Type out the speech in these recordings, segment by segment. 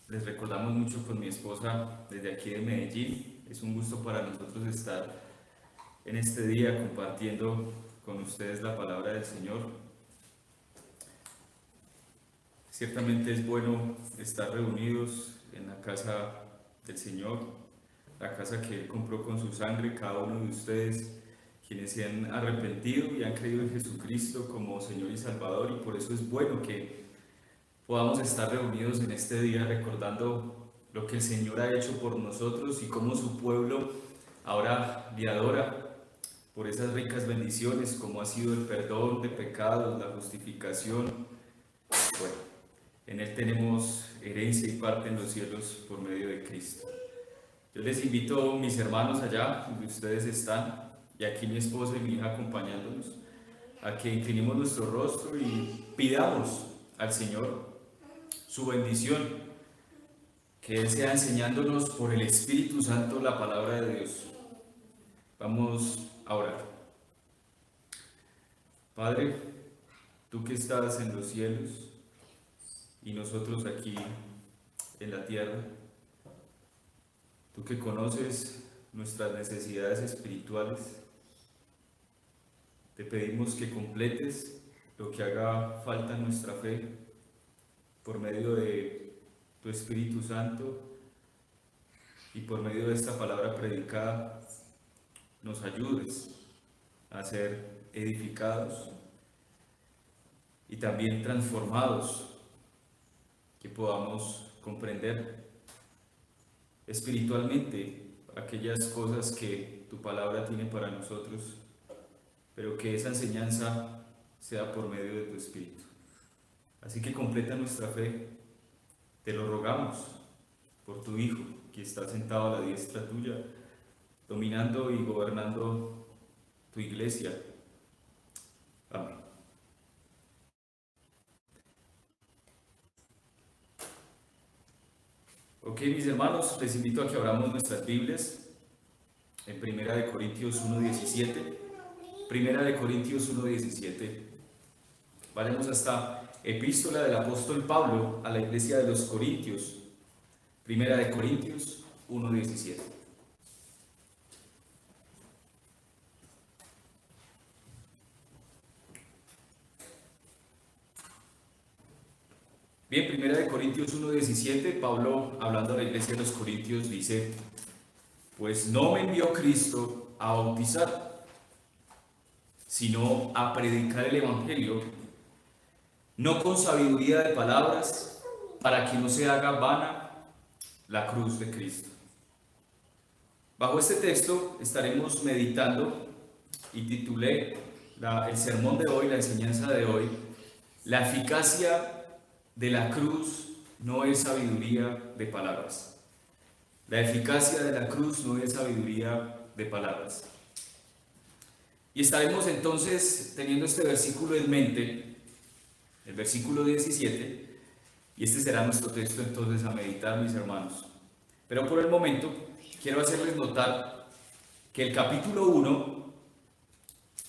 Les recordamos mucho con mi esposa desde aquí de Medellín. Es un gusto para nosotros estar en este día compartiendo con ustedes la palabra del Señor. Ciertamente es bueno estar reunidos en la casa del Señor, la casa que Él compró con su sangre, cada uno de ustedes quienes se han arrepentido y han creído en Jesucristo como Señor y Salvador, y por eso es bueno que podamos estar reunidos en este día recordando lo que el Señor ha hecho por nosotros y cómo su pueblo ahora le adora por esas ricas bendiciones, como ha sido el perdón de pecados, la justificación. Bueno, en Él tenemos herencia y parte en los cielos por medio de Cristo. Yo les invito, mis hermanos allá donde ustedes están, y aquí mi esposa y mi hija acompañándonos, a que inclinemos nuestro rostro y pidamos al Señor su bendición, que Él sea enseñándonos por el Espíritu Santo la palabra de Dios. Vamos a orar. Padre, tú que estás en los cielos y nosotros aquí en la tierra, tú que conoces nuestras necesidades espirituales, te pedimos que completes lo que haga falta en nuestra fe por medio de tu Espíritu Santo, y por medio de esta palabra predicada nos ayudes a ser edificados y también transformados, que podamos comprender espiritualmente aquellas cosas que tu palabra tiene para nosotros, pero que esa enseñanza sea por medio de tu Espíritu. Así que completa nuestra fe, te lo rogamos por tu Hijo, que está sentado a la diestra tuya, dominando y gobernando tu iglesia. Amén. Ok, mis hermanos, les invito a que abramos nuestras Biblias en Primera de Corintios 1:17. Primera de Corintios 1:17. Vayamos hasta epístola del apóstol Pablo a la iglesia de los Corintios. Primera de Corintios 1:17. Bien, Primera de Corintios 1:17, Pablo, hablando a la iglesia de los Corintios, dice: pues no me envió Cristo a bautizar, sino a predicar el Evangelio, no con sabiduría de palabras, para que no se haga vana la cruz de Cristo. Bajo este texto estaremos meditando, y titulé el sermón de hoy, la enseñanza de hoy: la eficacia de la cruz no es sabiduría de palabras. La eficacia de la cruz no es sabiduría de palabras. Y estaremos entonces teniendo este versículo en mente, el versículo 17, y este será nuestro texto entonces a meditar, mis hermanos. Pero por el momento quiero hacerles notar que el capítulo 1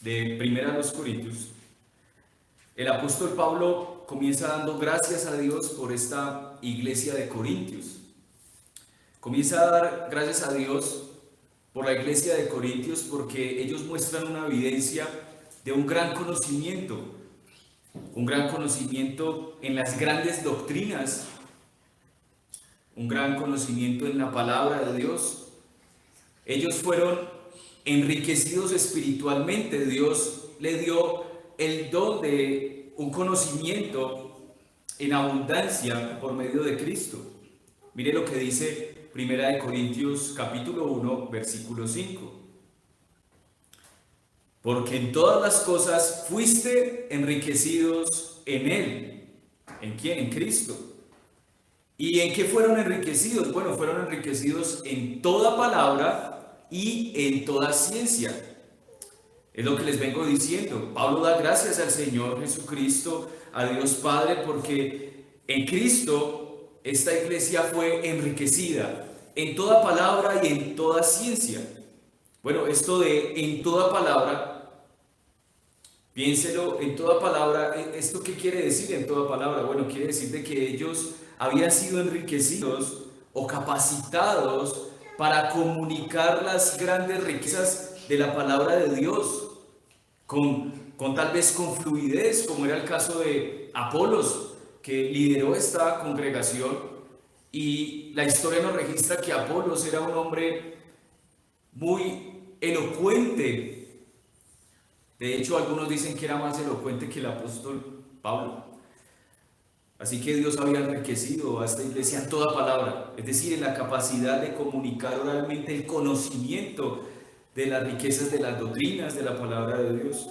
de Primera de los Corintios, el apóstol Pablo comienza dando gracias a Dios por esta iglesia de Corintios. Comienza a dar gracias a Dios por la iglesia de Corintios, porque ellos muestran una evidencia de un gran conocimiento en las grandes doctrinas, un gran conocimiento en la palabra de Dios. Ellos fueron enriquecidos espiritualmente. Dios le dio el don de un conocimiento en abundancia por medio de Cristo. Mire lo que dice Primera de Corintios capítulo 1, versículo 5. Porque en todas las cosas fuiste enriquecidos en Él. ¿En quién? En Cristo. ¿Y en qué fueron enriquecidos? Bueno, fueron enriquecidos en toda palabra y en toda ciencia. Es lo que les vengo diciendo. Pablo da gracias al Señor Jesucristo, a Dios Padre, porque en Cristo esta iglesia fue enriquecida en toda palabra y en toda ciencia. Bueno, esto de en toda palabra, piénselo, en toda palabra, ¿esto qué quiere decir en toda palabra? Bueno, quiere decir de que ellos habían sido enriquecidos o capacitados para comunicar las grandes riquezas de la palabra de Dios, con tal vez con fluidez, como era el caso de Apolos, que lideró esta congregación. Y la historia nos registra que Apolos era un hombre muy elocuente. De hecho, algunos dicen que era más elocuente que el apóstol Pablo. Así que Dios había enriquecido a esta iglesia en toda palabra, es decir, en la capacidad de comunicar oralmente el conocimiento de las riquezas de las doctrinas de la palabra de Dios.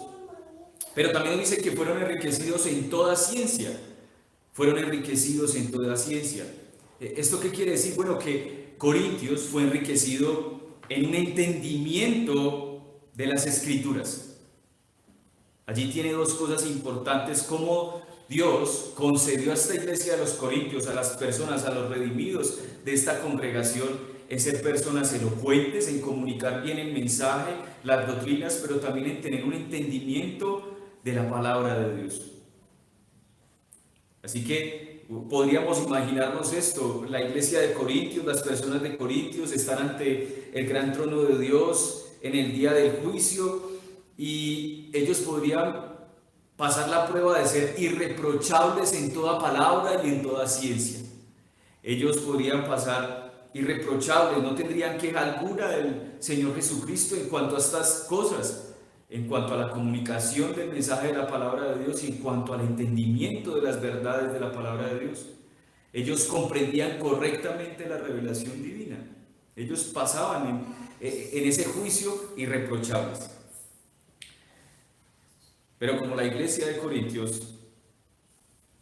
Pero también dice que fueron enriquecidos en toda ciencia. Fueron enriquecidos en toda ciencia. ¿Esto qué quiere decir? Bueno, que Corintios fue enriquecido en un entendimiento de las Escrituras. Allí tiene dos cosas importantes: cómo Dios concedió a esta iglesia de los Corintios, a las personas, a los redimidos de esta congregación, en ser personas elocuentes, en comunicar bien el mensaje, las doctrinas, pero también en tener un entendimiento de la palabra de Dios. Así que podríamos imaginarnos esto: la iglesia de Corintios, las personas de Corintios están ante el gran trono de Dios en el día del juicio, y ellos podrían pasar la prueba de ser irreprochables en toda palabra y en toda ciencia. Ellos podrían pasar irreprochables, no tendrían queja alguna del Señor Jesucristo en cuanto a estas cosas, en cuanto a la comunicación del mensaje de la palabra de Dios y en cuanto al entendimiento de las verdades de la palabra de Dios. Ellos comprendían correctamente la revelación divina. Ellos pasaban en ese juicio irreprochables. Pero como la iglesia de Corintios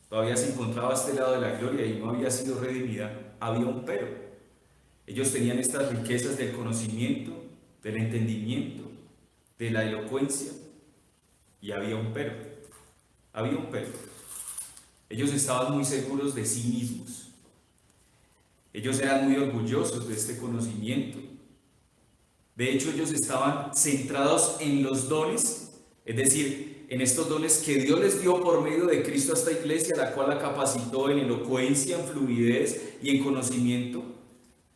todavía se encontraba a este lado de la gloria y no había sido redimida, había un pero. Ellos tenían estas riquezas del conocimiento, del entendimiento, de la elocuencia, y había un pero. Había un pero. Ellos estaban muy seguros de sí mismos. Ellos eran muy orgullosos de este conocimiento. De hecho, ellos estaban centrados en los dones, es decir, en estos dones que Dios les dio por medio de Cristo a esta iglesia, la cual la capacitó en elocuencia, en fluidez y en conocimiento.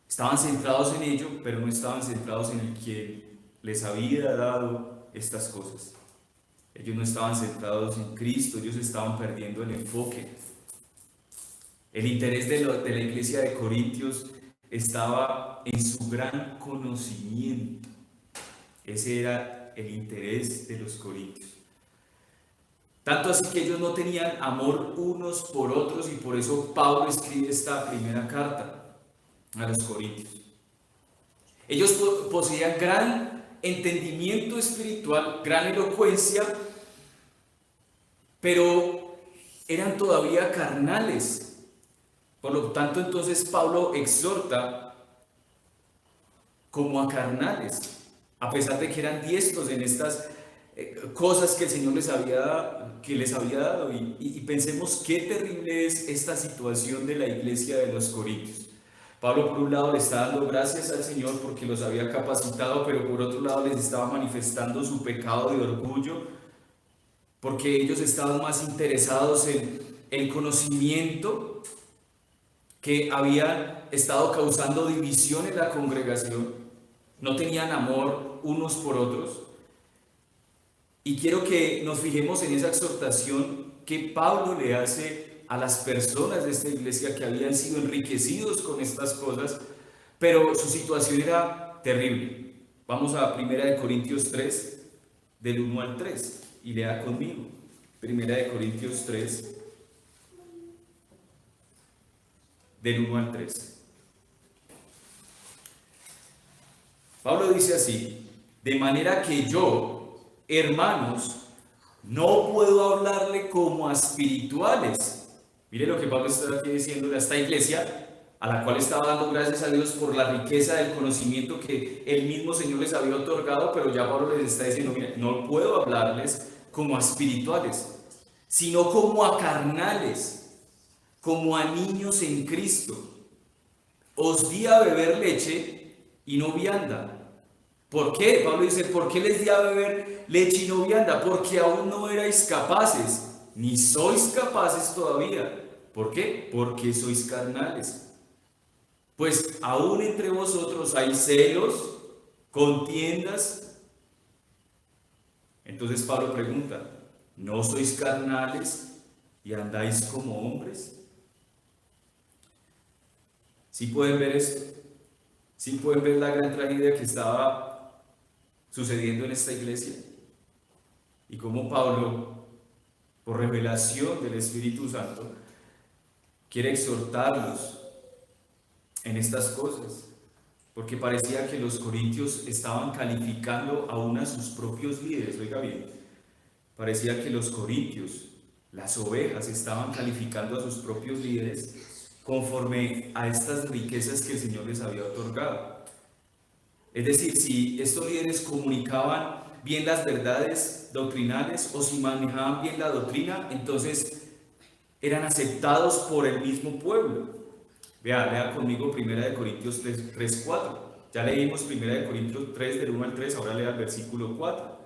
Estaban centrados en ello, pero no estaban centrados en el que les había dado estas cosas. Ellos no estaban centrados en Cristo, ellos estaban perdiendo el enfoque. El interés de la iglesia de Corintios estaba en su gran conocimiento. Ese era el interés de los corintios. Tanto así que ellos no tenían amor unos por otros, y por eso Pablo escribe esta primera carta a los corintios. Ellos poseían gran entendimiento espiritual, gran elocuencia, pero eran todavía carnales. Por lo tanto, entonces Pablo exhorta como a carnales, a pesar de que eran diestros en estas cosas que el Señor les había dado. Y pensemos qué terrible es esta situación de la iglesia de los Corintios. Pablo, por un lado, le está dando gracias al Señor porque los había capacitado, pero por otro lado les estaba manifestando su pecado de orgullo, porque ellos estaban más interesados en el conocimiento, que había estado causando división en la congregación. No tenían amor unos por otros. Y quiero que nos fijemos en esa exhortación que Pablo le hace a las personas de esta iglesia que habían sido enriquecidos con estas cosas, pero su situación era terrible. Vamos a 1 Corintios 3, del 1 al 3, y lea conmigo. 1 Corintios 3, del 1 al 3. Pablo dice así: de manera que yo, hermanos, no puedo hablarle como a espirituales. Mire lo que Pablo está aquí diciendo a esta iglesia, a la cual estaba dando gracias a Dios por la riqueza del conocimiento que el mismo Señor les había otorgado, pero ya Pablo les está diciendo: mire, no puedo hablarles como a espirituales, sino como a carnales, como a niños en Cristo. Os di a beber leche y no vianda. ¿Por qué? Pablo dice: ¿por qué les di a beber leche y no vianda? Porque aún no erais capaces, ni sois capaces todavía, ¿Por qué? Porque sois carnales. Pues aún entre vosotros hay celos, contiendas. Entonces Pablo pregunta, ¿no sois carnales y andáis como hombres? ¿Sí pueden ver esto? ¿Sí pueden ver la gran tragedia que estaba sucediendo en esta iglesia? Y cómo Pablo, por revelación del Espíritu Santo, quiere exhortarlos en estas cosas. Porque parecía que los corintios estaban calificando aún a sus propios líderes. Oiga bien, parecía que los corintios, las ovejas, estaban calificando a sus propios líderes conforme a estas riquezas que el Señor les había otorgado. Es decir, si estos líderes comunicaban bien las verdades doctrinales o si manejaban bien la doctrina, entonces eran aceptados por el mismo pueblo. Lea conmigo 1 Corintios 3, 4. Ya leímos 1 Corintios 3 del 1 al 3, ahora lea el versículo 4.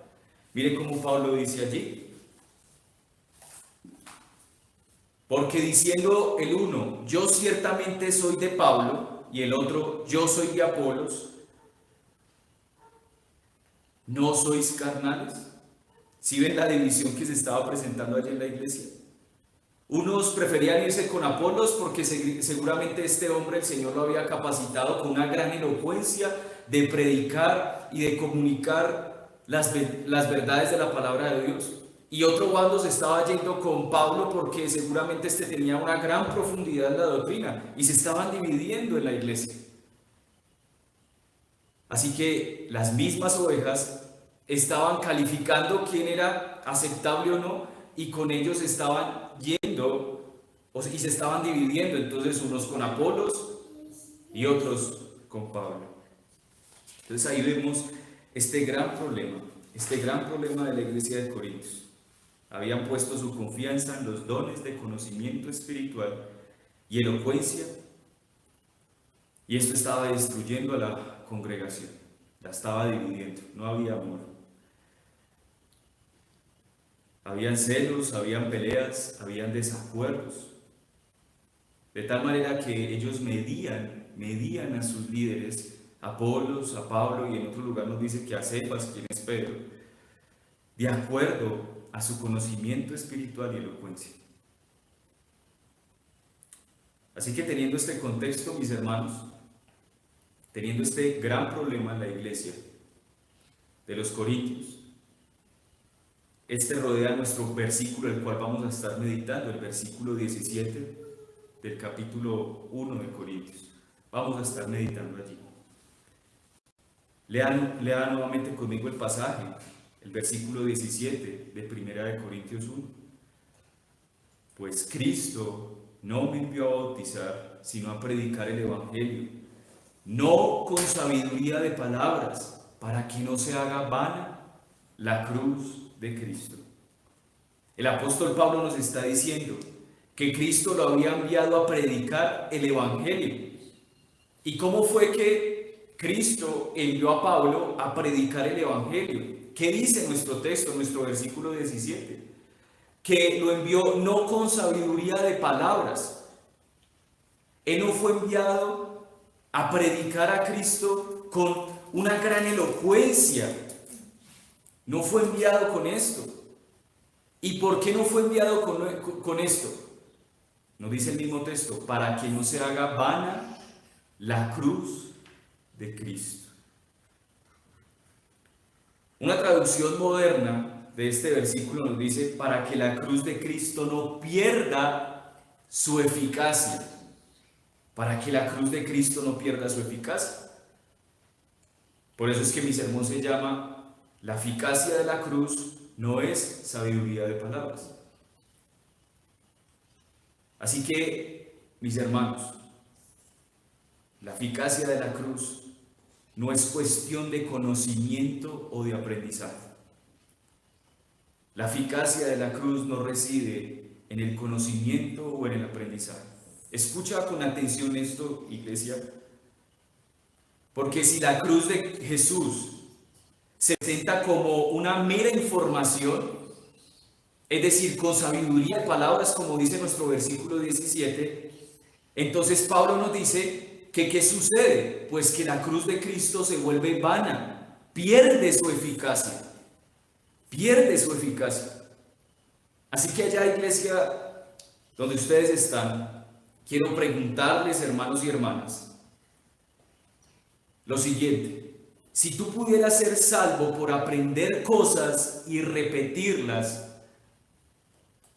Mire cómo Pablo dice allí. Porque diciendo el uno, yo ciertamente soy de Pablo, y el otro, yo soy de Apolos, ¿no sois carnales? ¿Sí ven la división que se estaba presentando allí en la iglesia? Unos preferían irse con Apolos porque seguramente este hombre el Señor lo había capacitado con una gran elocuencia de predicar y de comunicar las verdades de la palabra de Dios. Y otro bando se estaba yendo con Pablo porque seguramente este tenía una gran profundidad en la doctrina y se estaban dividiendo en la iglesia. Así que las mismas ovejas estaban calificando quién era aceptable o no y con ellos estaban yendo y se estaban dividiendo, entonces unos con Apolos y otros con Pablo. Entonces ahí vemos este gran problema de la iglesia de Corintios. Habían puesto su confianza en los dones de conocimiento espiritual y elocuencia, y esto estaba destruyendo a la congregación, la estaba dividiendo, no había amor. Habían celos, habían peleas, habían desacuerdos, de tal manera que ellos medían a sus líderes, a Apolos, a Pablo, y en otro lugar nos dice que a Cefas, quien es Pedro, de acuerdo a su conocimiento espiritual y elocuencia. Así que teniendo este contexto, mis hermanos, teniendo este gran problema en la iglesia de los Corintios, este rodea nuestro versículo, el cual vamos a estar meditando, el versículo 17 del capítulo 1 de Corintios. Vamos a estar meditando allí. Lea nuevamente conmigo el pasaje, el versículo 17 de 1 Corintios 1. Pues Cristo no me envió a bautizar, sino a predicar el Evangelio, no con sabiduría de palabras, para que no se haga vana la cruz de Cristo. El apóstol Pablo nos está diciendo que Cristo lo había enviado a predicar el Evangelio. ¿Y cómo fue que Cristo envió a Pablo a predicar el Evangelio? ¿Qué dice nuestro texto, nuestro versículo 17? Que lo envió no con sabiduría de palabras. Él no fue enviado a predicar a Cristo con una gran elocuencia. No fue enviado con esto. ¿Y por qué no fue enviado con esto? Nos dice el mismo texto, para que no se haga vana la cruz de Cristo. Una traducción moderna de este versículo nos dice, para que la cruz de Cristo no pierda su eficacia. Para que la cruz de Cristo no pierda su eficacia. Por eso es que mi sermón se llama, la eficacia de la cruz no es sabiduría de palabras. Así que, mis hermanos, la eficacia de la cruz no es cuestión de conocimiento o de aprendizaje. La eficacia de la cruz no reside en el conocimiento o en el aprendizaje. Escucha con atención esto, iglesia, porque si la cruz de Jesús se presenta como una mera información, es decir, con sabiduría de palabras, como dice nuestro versículo 17, entonces Pablo nos dice que ¿qué sucede? Pues que la cruz de Cristo se vuelve vana, pierde su eficacia, pierde su eficacia. Así que allá, iglesia, donde ustedes están, quiero preguntarles, hermanos y hermanas, lo siguiente: si tú pudieras ser salvo por aprender cosas y repetirlas,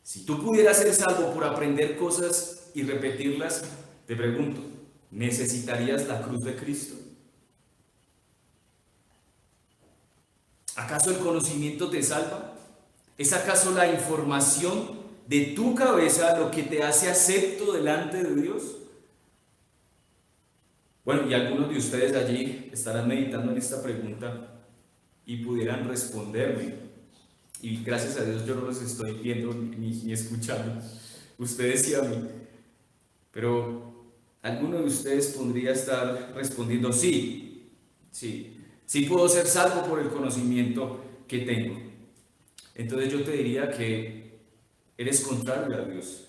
si tú pudieras ser salvo por aprender cosas y repetirlas, te pregunto, ¿necesitarías la cruz de Cristo? ¿Acaso el conocimiento te salva? ¿Es acaso la información de tu cabeza lo que te hace acepto delante de Dios? Bueno, y algunos de ustedes allí estarán meditando en esta pregunta y pudieran responderme. Y gracias a Dios yo no los estoy viendo ni escuchando, ustedes y a mí. Pero alguno de ustedes podría estar respondiendo: sí, sí puedo ser salvo por el conocimiento que tengo. Entonces yo te diría que eres contrario a Dios.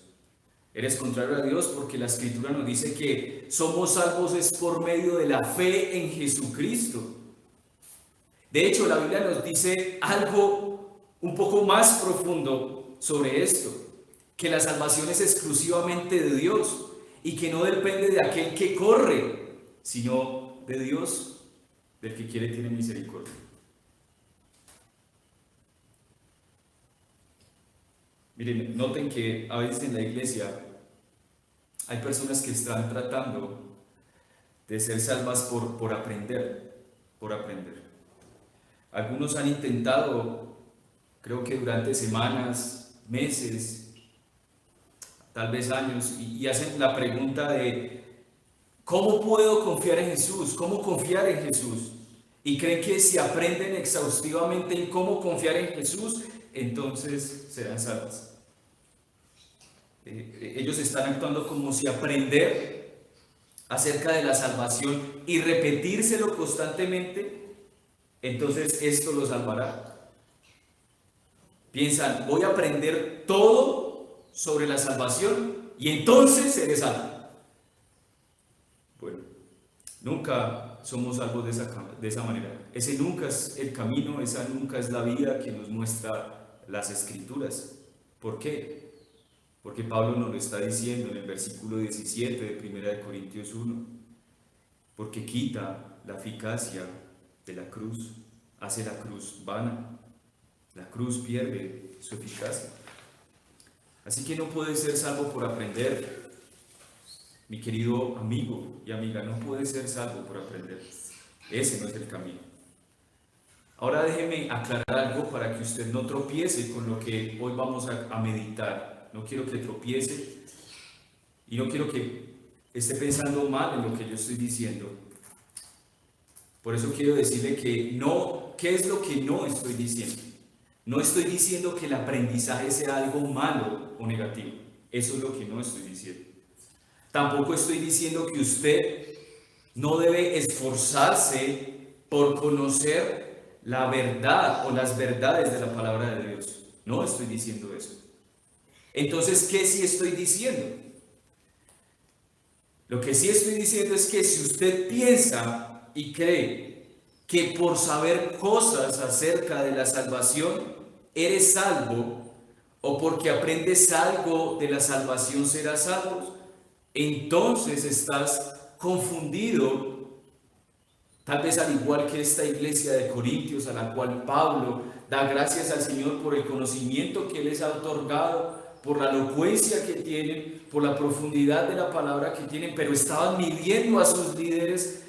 Eres contrario a Dios porque la Escritura nos dice que somos salvos es por medio de la fe en Jesucristo. De hecho, la Biblia nos dice algo un poco más profundo sobre esto, que la salvación es exclusivamente de Dios y que no depende de aquel que corre, sino de Dios, del que quiere tiene misericordia. Miren, noten que a veces en la iglesia hay personas que están tratando de ser salvas por aprender. Algunos han intentado, creo que durante semanas, meses, tal vez años, y hacen la pregunta de ¿cómo puedo confiar en Jesús? ¿Cómo confiar en Jesús? Y creen que si aprenden exhaustivamente en cómo confiar en Jesús, entonces serán salvos. Ellos están actuando como si aprender acerca de la salvación y repetírselo constantemente, entonces esto los salvará. Piensan, voy a aprender todo sobre la salvación y entonces seré salvo. Bueno, nunca somos salvos de esa manera. Ese nunca es el camino, esa nunca es la vida que nos muestra las Escrituras. ¿Por qué? Porque Pablo nos lo está diciendo en el versículo 17 de 1 Corintios 1. Porque quita la eficacia de la cruz, hace la cruz vana. La cruz pierde su eficacia. Así que no puedes ser salvo por aprender. Mi querido amigo y amiga, no puedes ser salvo por aprender. Ese no es el camino. Ahora déjeme aclarar algo para que usted no tropiece con lo que hoy vamos a meditar. No quiero que tropiece y no quiero que esté pensando mal en lo que yo estoy diciendo. Por eso quiero decirle que no, ¿qué es lo que no estoy diciendo? No estoy diciendo que el aprendizaje sea algo malo o negativo. Eso es lo que no estoy diciendo. Tampoco estoy diciendo que usted no debe esforzarse por conocer la verdad o las verdades de la palabra de Dios. No estoy diciendo eso. Entonces, ¿qué sí estoy diciendo? Lo que sí estoy diciendo es que si usted piensa y cree que por saber cosas acerca de la salvación eres salvo, o porque aprendes algo de la salvación serás salvo, entonces estás confundido, tal vez al igual que esta iglesia de Corintios, a la cual Pablo da gracias al Señor por el conocimiento que les ha otorgado, por la elocuencia que tienen, por la profundidad de la palabra que tienen, pero estaban midiendo a sus líderes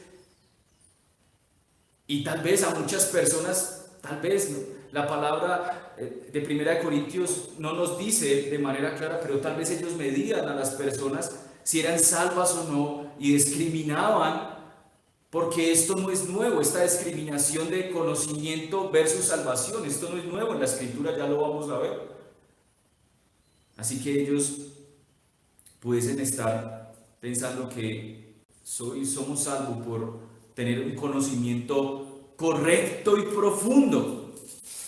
y tal vez a muchas personas, tal vez la palabra de 1 Corintios no nos dice de manera clara, pero tal vez ellos medían a las personas si eran salvas o no y discriminaban, porque esto no es nuevo, esta discriminación de conocimiento versus salvación, esto no es nuevo en la Escritura, ya lo vamos a ver. Así que ellos pudiesen estar pensando que somos salvos por tener un conocimiento correcto y profundo,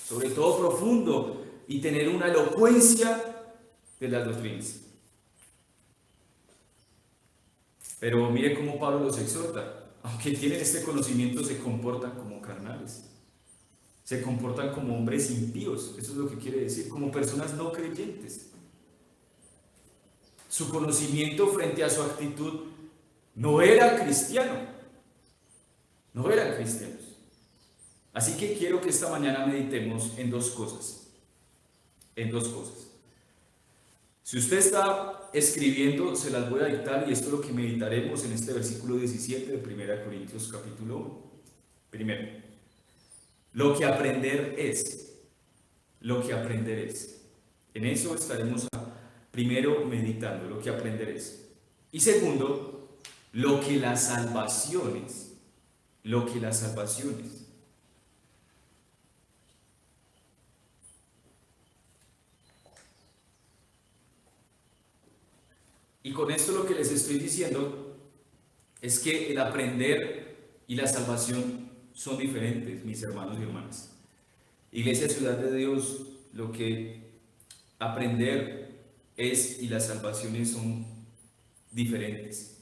sobre todo profundo y tener una elocuencia de las doctrinas. Pero mire cómo Pablo los exhorta. Aunque tienen este conocimiento, se comportan como carnales. Se comportan como hombres impíos. Eso es lo que quiere decir, como personas no creyentes. Su conocimiento frente a su actitud no era cristiano. No eran cristianos. Así que quiero que esta mañana meditemos en dos cosas. En dos cosas. Si usted está escribiendo, se las voy a dictar y esto es lo que meditaremos en este versículo 17 de 1 Corintios capítulo 1. Primero, lo que aprender es. Lo que aprender es. En eso estaremos primero meditando, lo que aprender es. Y segundo, lo que la salvación es. Lo que la salvación es. Y con esto lo que les estoy diciendo es que el aprender y la salvación son diferentes, mis hermanos y hermanas. Iglesia Ciudad de Dios, lo que aprender es y las salvaciones son diferentes.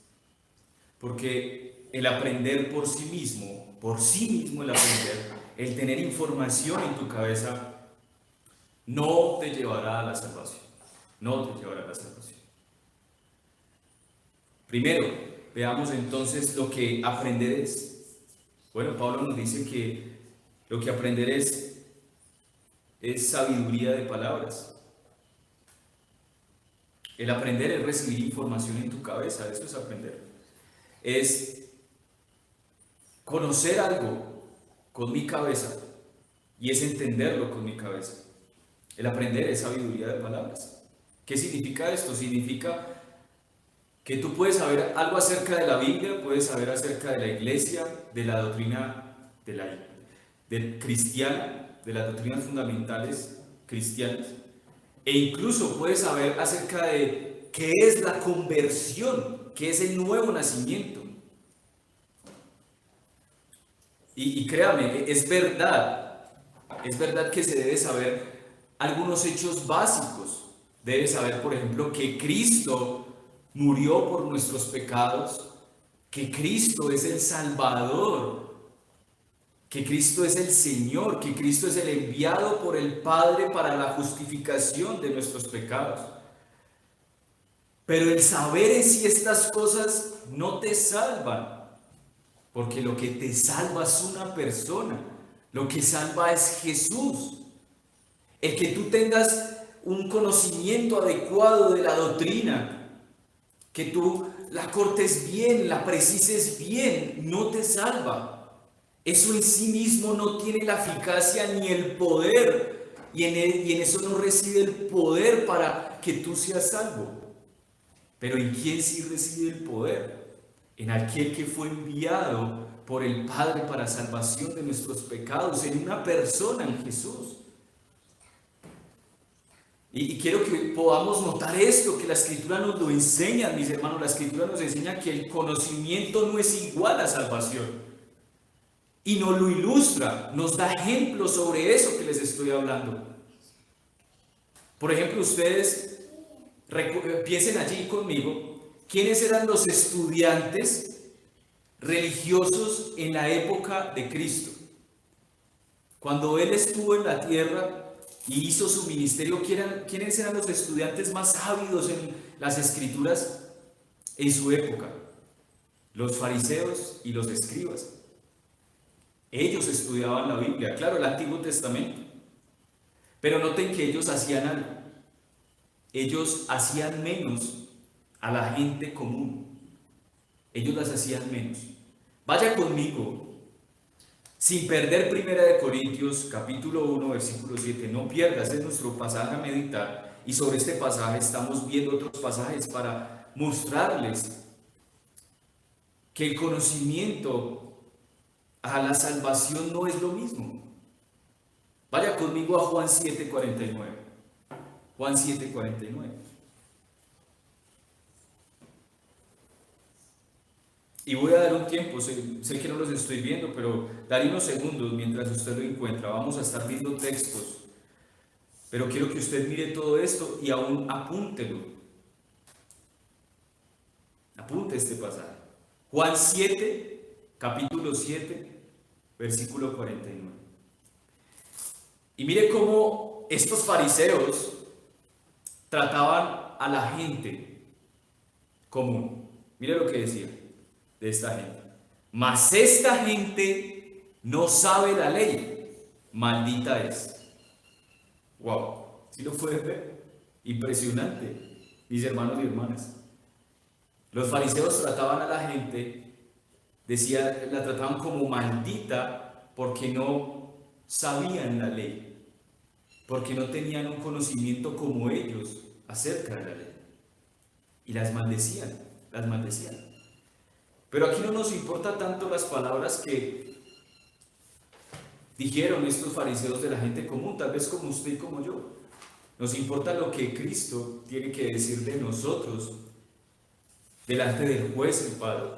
Porque el aprender por sí mismo el aprender, el tener información en tu cabeza, no te llevará a la salvación. No te llevará a la salvación. Primero, veamos entonces lo que aprender es. Bueno, Pablo nos dice que lo que aprender es sabiduría de palabras. El aprender es recibir información en tu cabeza, eso es aprender. Es conocer algo con mi cabeza y es entenderlo con mi cabeza. El aprender es sabiduría de palabras. ¿Qué significa esto? Significa que tú puedes saber algo acerca de la Biblia, puedes saber acerca de la iglesia, de la doctrina cristiana, de las doctrinas fundamentales cristianas, e incluso puedes saber acerca de qué es la conversión, qué es el nuevo nacimiento. Y créame, es verdad que se debe saber algunos hechos básicos. Debes saber, por ejemplo, que Cristo murió por nuestros pecados, que Cristo es el Salvador, que Cristo es el Señor, que Cristo es el enviado por el Padre para la justificación de nuestros pecados. Pero el saber en sí estas cosas no te salvan, porque lo que te salva es una persona, lo que salva es Jesús. El que tú tengas un conocimiento adecuado de la doctrina, que tú la cortes bien, la precises bien, no te salva. Eso en sí mismo no tiene la eficacia ni el poder, y en eso no reside el poder para que tú seas salvo. Pero ¿en quién sí reside el poder? En aquel que fue enviado por el Padre para salvación de nuestros pecados, en una persona, en Jesús. Y quiero que podamos notar esto, que la Escritura nos lo enseña, mis hermanos. La Escritura nos enseña que el conocimiento no es igual a salvación. Y nos lo ilustra, nos da ejemplos sobre eso que les estoy hablando. Por ejemplo, ustedes piensen allí conmigo, ¿quiénes eran los estudiantes religiosos en la época de Cristo? Cuando Él estuvo en la tierra y hizo su ministerio, ¿quiénes eran los estudiantes más ávidos en las Escrituras en su época? Los fariseos y los escribas. Ellos estudiaban la Biblia, claro, el Antiguo Testamento. Pero noten que ellos hacían algo. Ellos hacían menos a la gente común. Ellos las hacían menos. Vaya conmigo, sin perder 1 Corintios capítulo 1 versículo 7, no pierdas, es nuestro pasaje a meditar, y sobre este pasaje estamos viendo otros pasajes para mostrarles que el conocimiento a la salvación no es lo mismo. Vaya conmigo a Juan 7:49. Juan 7:49. Y voy a dar un tiempo, sé que no los estoy viendo, pero daré unos segundos mientras usted lo encuentra. Vamos a estar viendo textos Pero quiero que usted mire todo esto y aún apúntelo. Apunte este pasaje. Juan 7, capítulo 7, versículo 49. Y mire cómo estos fariseos trataban a la gente común. Mire lo que decía de esta gente. Mas esta gente no sabe la ley, maldita es. Wow, ¿sí lo puedes ver? Impresionante, mis hermanos y hermanas. Los fariseos trataban a la gente, la trataban como maldita porque no sabían la ley, porque no tenían un conocimiento como ellos acerca de la ley. Y las maldecían, las maldecían. Pero aquí no nos importa tanto las palabras que dijeron estos fariseos de la gente común, tal vez como usted y como yo. Nos importa lo que Cristo tiene que decir de nosotros delante del juez, el Padre.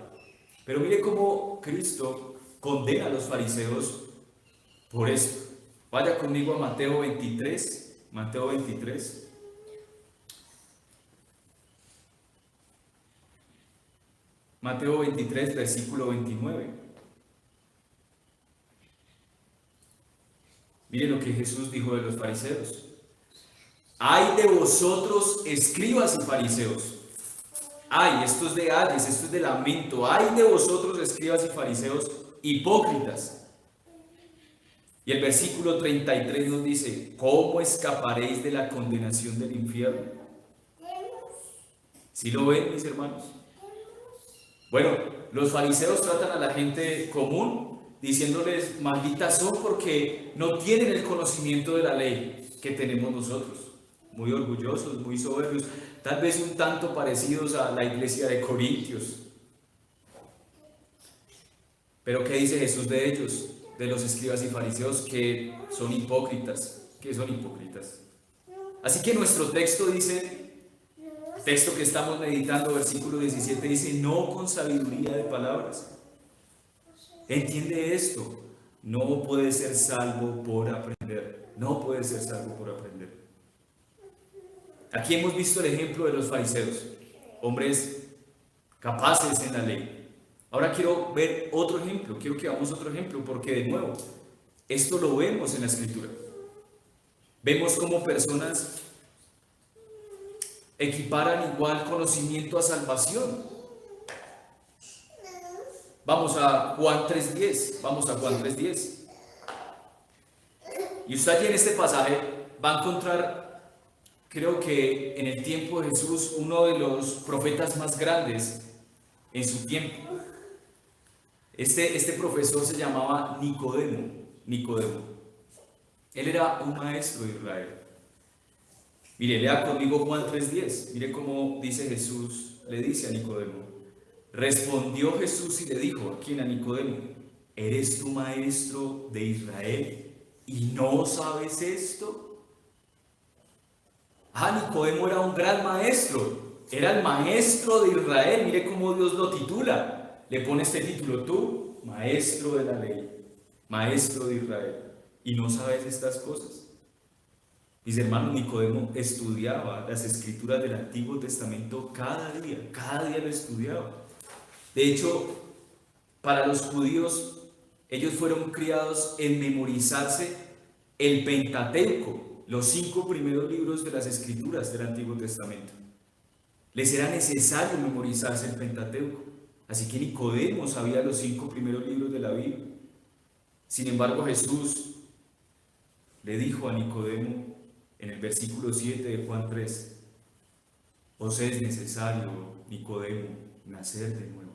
Pero mire cómo Cristo condena a los fariseos por esto. Vaya conmigo a Mateo 23, Mateo 23. Mateo 23, versículo 29. Miren lo que Jesús dijo de los fariseos. Ay de vosotros, escribas y fariseos. Ay, esto es de ayes, esto es de lamento. Ay de vosotros, escribas y fariseos, hipócritas. Y el versículo 33 nos dice, ¿cómo escaparéis de la condenación del infierno? ¿Sí lo ven, mis hermanos? Bueno, los fariseos tratan a la gente común diciéndoles malditas son porque no tienen el conocimiento de la ley que tenemos nosotros. Muy orgullosos, muy soberbios, tal vez un tanto parecidos a la iglesia de Corintios. Pero ¿qué dice Jesús de ellos? De los escribas y fariseos que son hipócritas. ¿Qué son hipócritas? Así que nuestro texto dice, texto que estamos meditando, versículo 17, dice, no con sabiduría de palabras. Entiende esto, no puede ser salvo por aprender. No puede ser salvo por aprender. Aquí hemos visto el ejemplo de los fariseos, hombres capaces en la ley. Ahora quiero ver otro ejemplo, quiero que veamos otro ejemplo, porque de nuevo, esto lo vemos en la Escritura. Vemos cómo personas equiparan igual conocimiento a salvación. Vamos a Juan 3:10, vamos a Juan 3:10. Y usted aquí en este pasaje va a encontrar, creo que en el tiempo de Jesús, uno de los profetas más grandes en su tiempo. Este profesor se llamaba Nicodemo. Él era un maestro de Israel. Mire, lea conmigo Juan 3:10. Mire cómo dice Jesús, le dice a Nicodemo. Respondió Jesús y le dijo, ¿a quién? A Nicodemo, ¿eres tú maestro de Israel y no sabes esto? Nicodemo era un gran maestro, era el maestro de Israel. Mire cómo Dios lo titula, le pone este título, tú, maestro de la ley, maestro de Israel, y no sabes estas cosas. Mis hermanos, Nicodemo estudiaba las escrituras del Antiguo Testamento cada día lo estudiaba. De hecho, para los judíos, ellos fueron criados en memorizarse el Pentateuco, los 5 primeros libros de las escrituras del Antiguo Testamento. Les era necesario memorizarse el Pentateuco. Así que Nicodemo sabía los 5 primeros libros de la Biblia. Sin embargo, Jesús le dijo a Nicodemo en el versículo 7 de Juan 3, os es necesario, Nicodemo, nacer de nuevo.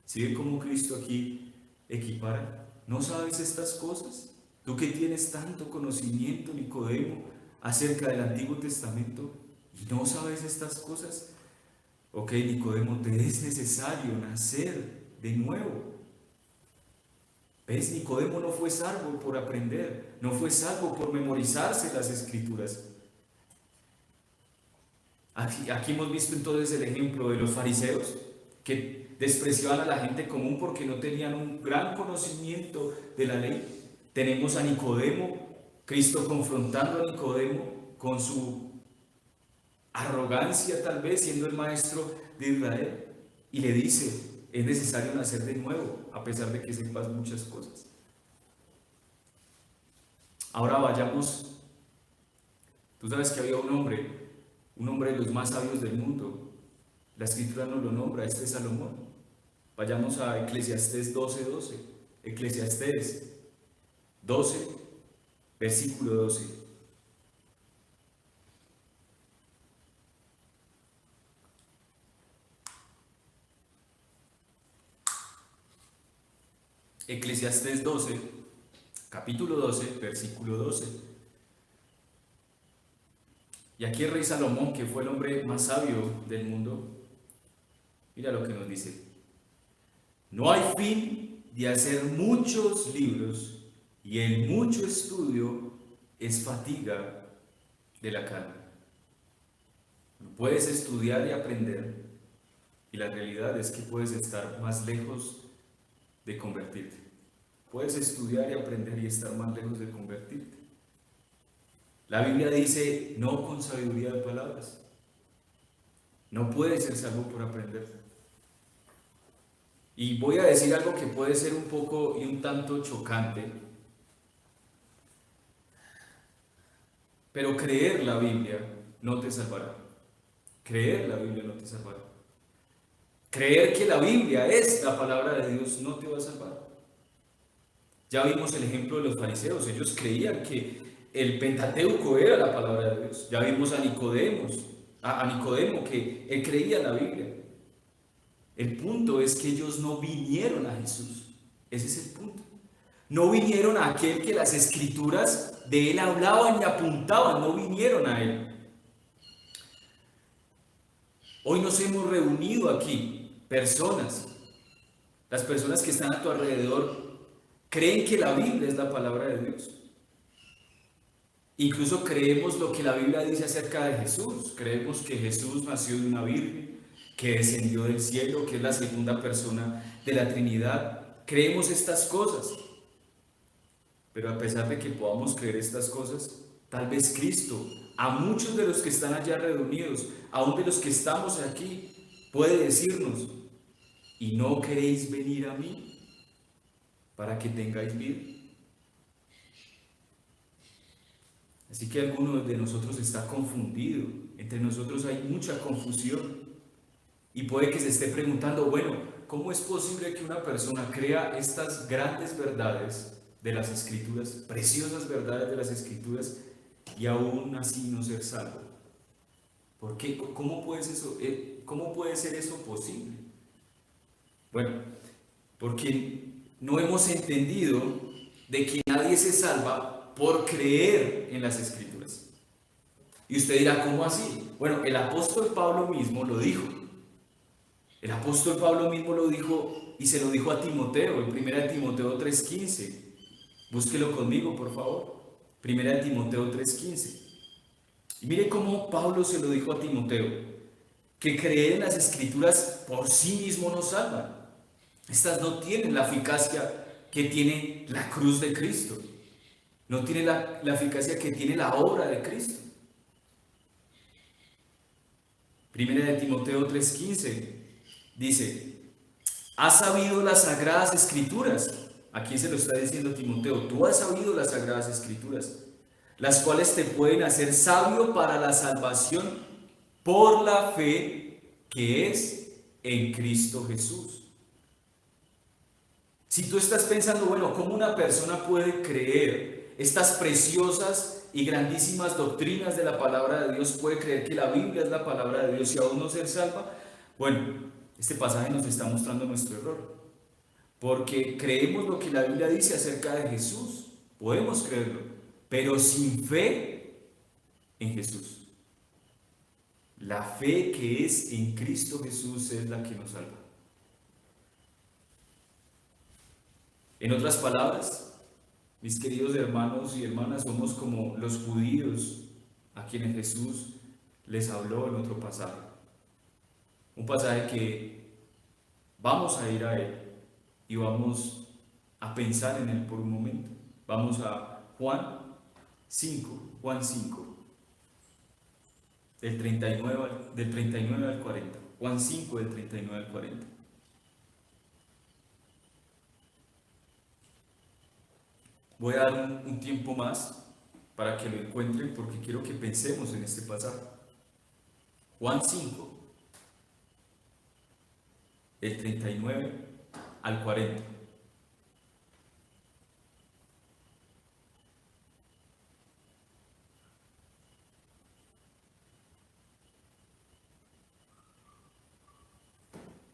¿Sí ven cómo Cristo aquí equipara? ¿No sabes estas cosas? Tú que tienes tanto conocimiento, Nicodemo, acerca del Antiguo Testamento, ¿y no sabes estas cosas? Ok, Nicodemo, te es necesario nacer de nuevo. ¿Ves? Nicodemo no fue salvo por aprender, no fue salvo por memorizarse las escrituras. Aquí hemos visto entonces el ejemplo de los fariseos que despreciaban a la gente común porque no tenían un gran conocimiento de la ley. Tenemos a Nicodemo, Cristo confrontando a Nicodemo con su arrogancia tal vez, siendo el maestro de Israel, y le dice, es necesario nacer de nuevo, a pesar de que sepas muchas cosas. Ahora vayamos, tú sabes que había un hombre de los más sabios del mundo, la escritura nos lo nombra, este es Salomón. Vayamos a Eclesiastés 12:12, Eclesiastés 12, versículo 12. Eclesiastés 12, capítulo 12, versículo 12. Y aquí el rey Salomón, que fue el hombre más sabio del mundo, mira lo que nos dice. No hay fin de hacer muchos libros, y el mucho estudio es fatiga de la carne. Puedes estudiar y aprender, y la realidad es que puedes estar más lejos de convertirte. Puedes estudiar y aprender y estar más lejos de convertirte. La Biblia dice, no con sabiduría de palabras. No puedes ser salvo por aprender. Y voy a decir algo que puede ser un poco y un tanto chocante, pero creer la Biblia no te salvará. Creer la Biblia no te salvará. Creer que la Biblia es la palabra de Dios no te va a salvar. Ya vimos el ejemplo de los fariseos. Ellos creían que el Pentateuco era la palabra de Dios. Ya vimos a Nicodemo, que él creía en la Biblia. El punto es que ellos no vinieron a Jesús. Ese es el punto. No vinieron a aquel que las escrituras de él hablaban y apuntaban. No vinieron a él. Hoy nos hemos reunido aquí personas. Las personas que están a tu alrededor creen que la Biblia es la palabra de Dios. Incluso creemos lo que la Biblia dice acerca de Jesús. Creemos que Jesús nació de una virgen, que descendió del cielo, que es la segunda persona de la Trinidad. Creemos estas cosas. Pero a pesar de que podamos creer estas cosas, tal vez Cristo, a muchos de los que están allá reunidos, aún de los que estamos aquí, puede decirnos, ¿y no queréis venir a mí para que tengáis vida? Así que alguno de nosotros está confundido. Entre nosotros hay mucha confusión. Y puede que se esté preguntando, bueno, ¿cómo es posible que una persona crea estas grandes verdades de las Escrituras, preciosas verdades de las Escrituras, y aún así no ser salvo? ¿Por qué? ¿Cómo puede ser eso posible? Bueno, porque no hemos entendido de que nadie se salva por creer en las Escrituras. Y usted dirá, ¿cómo así? Bueno, el apóstol Pablo mismo lo dijo. El apóstol Pablo mismo lo dijo y se lo dijo a Timoteo, en 1 Timoteo 3:15. Búsquelo conmigo, por favor. 1 Timoteo 3:15. Y mire cómo Pablo se lo dijo a Timoteo, que creer en las Escrituras por sí mismo no salvan. Estas no tienen la eficacia que tiene la cruz de Cristo. No tiene la eficacia que tiene la obra de Cristo. 1 Timoteo 3:15 dice, ¿has sabido las Sagradas Escrituras? Aquí se lo está diciendo Timoteo, tú has sabido las Sagradas Escrituras, las cuales te pueden hacer sabio para la salvación por la fe que es en Cristo Jesús. Si tú estás pensando, bueno, ¿cómo una persona puede creer estas preciosas y grandísimas doctrinas de la palabra de Dios? ¿Puede creer que la Biblia es la palabra de Dios y aún no ser salva? Bueno, este pasaje nos está mostrando nuestro error. Porque creemos lo que la Biblia dice acerca de Jesús. Podemos creerlo, pero sin fe en Jesús. La fe que es en Cristo Jesús es la que nos salva. En otras palabras, mis queridos hermanos y hermanas, somos como los judíos a quienes Jesús les habló en otro pasaje. Un pasaje que vamos a ir a él y vamos a pensar en él por un momento. Vamos a Juan 5. del 39 al 40. Juan 5 del 39 al 40. Voy a dar un tiempo más para que lo encuentren porque quiero que pensemos en este pasaje. Juan 5, del 39 al 40.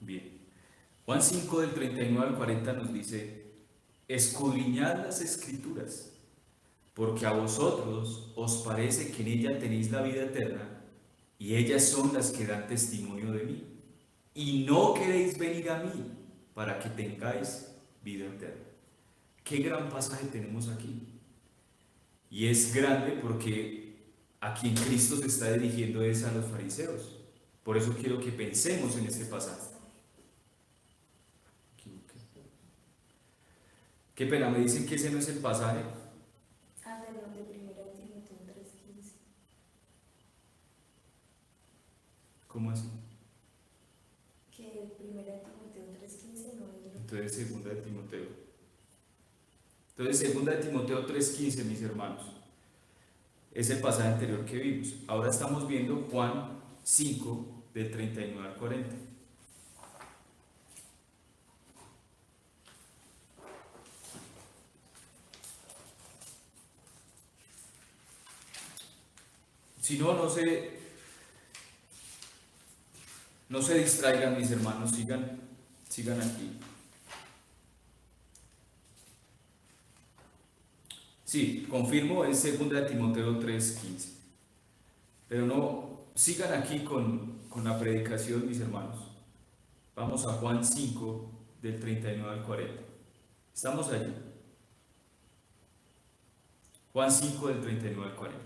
Bien. Juan 5 del 39 al 40 nos dice, escudriñad las escrituras, porque a vosotros os parece que en ella tenéis la vida eterna, y ellas son las que dan testimonio de mí. Y no queréis venir a mí para que tengáis vida eterna. Qué gran pasaje tenemos aquí. Y es grande porque a quien Cristo se está dirigiendo es a los fariseos. Por eso quiero que pensemos en este pasaje. Qué pena, me dicen que ese no es el pasaje. Perdón, de 1 Timoteo 3:15. ¿Cómo así? Que 1 Timoteo 3:15 no es. Entonces, segunda de Timoteo. Entonces, segunda de Timoteo 3:15, mis hermanos. Es el pasaje anterior que vimos. Ahora estamos viendo Juan 5, del 39 al 40. Si no, no se distraigan, mis hermanos, sigan aquí. Sí, confirmo, es segunda de Timoteo 3:15. Pero no, sigan aquí con la predicación, mis hermanos. Vamos a Juan 5, del 39 al 40. Estamos allí. Juan 5, del 39 al 40.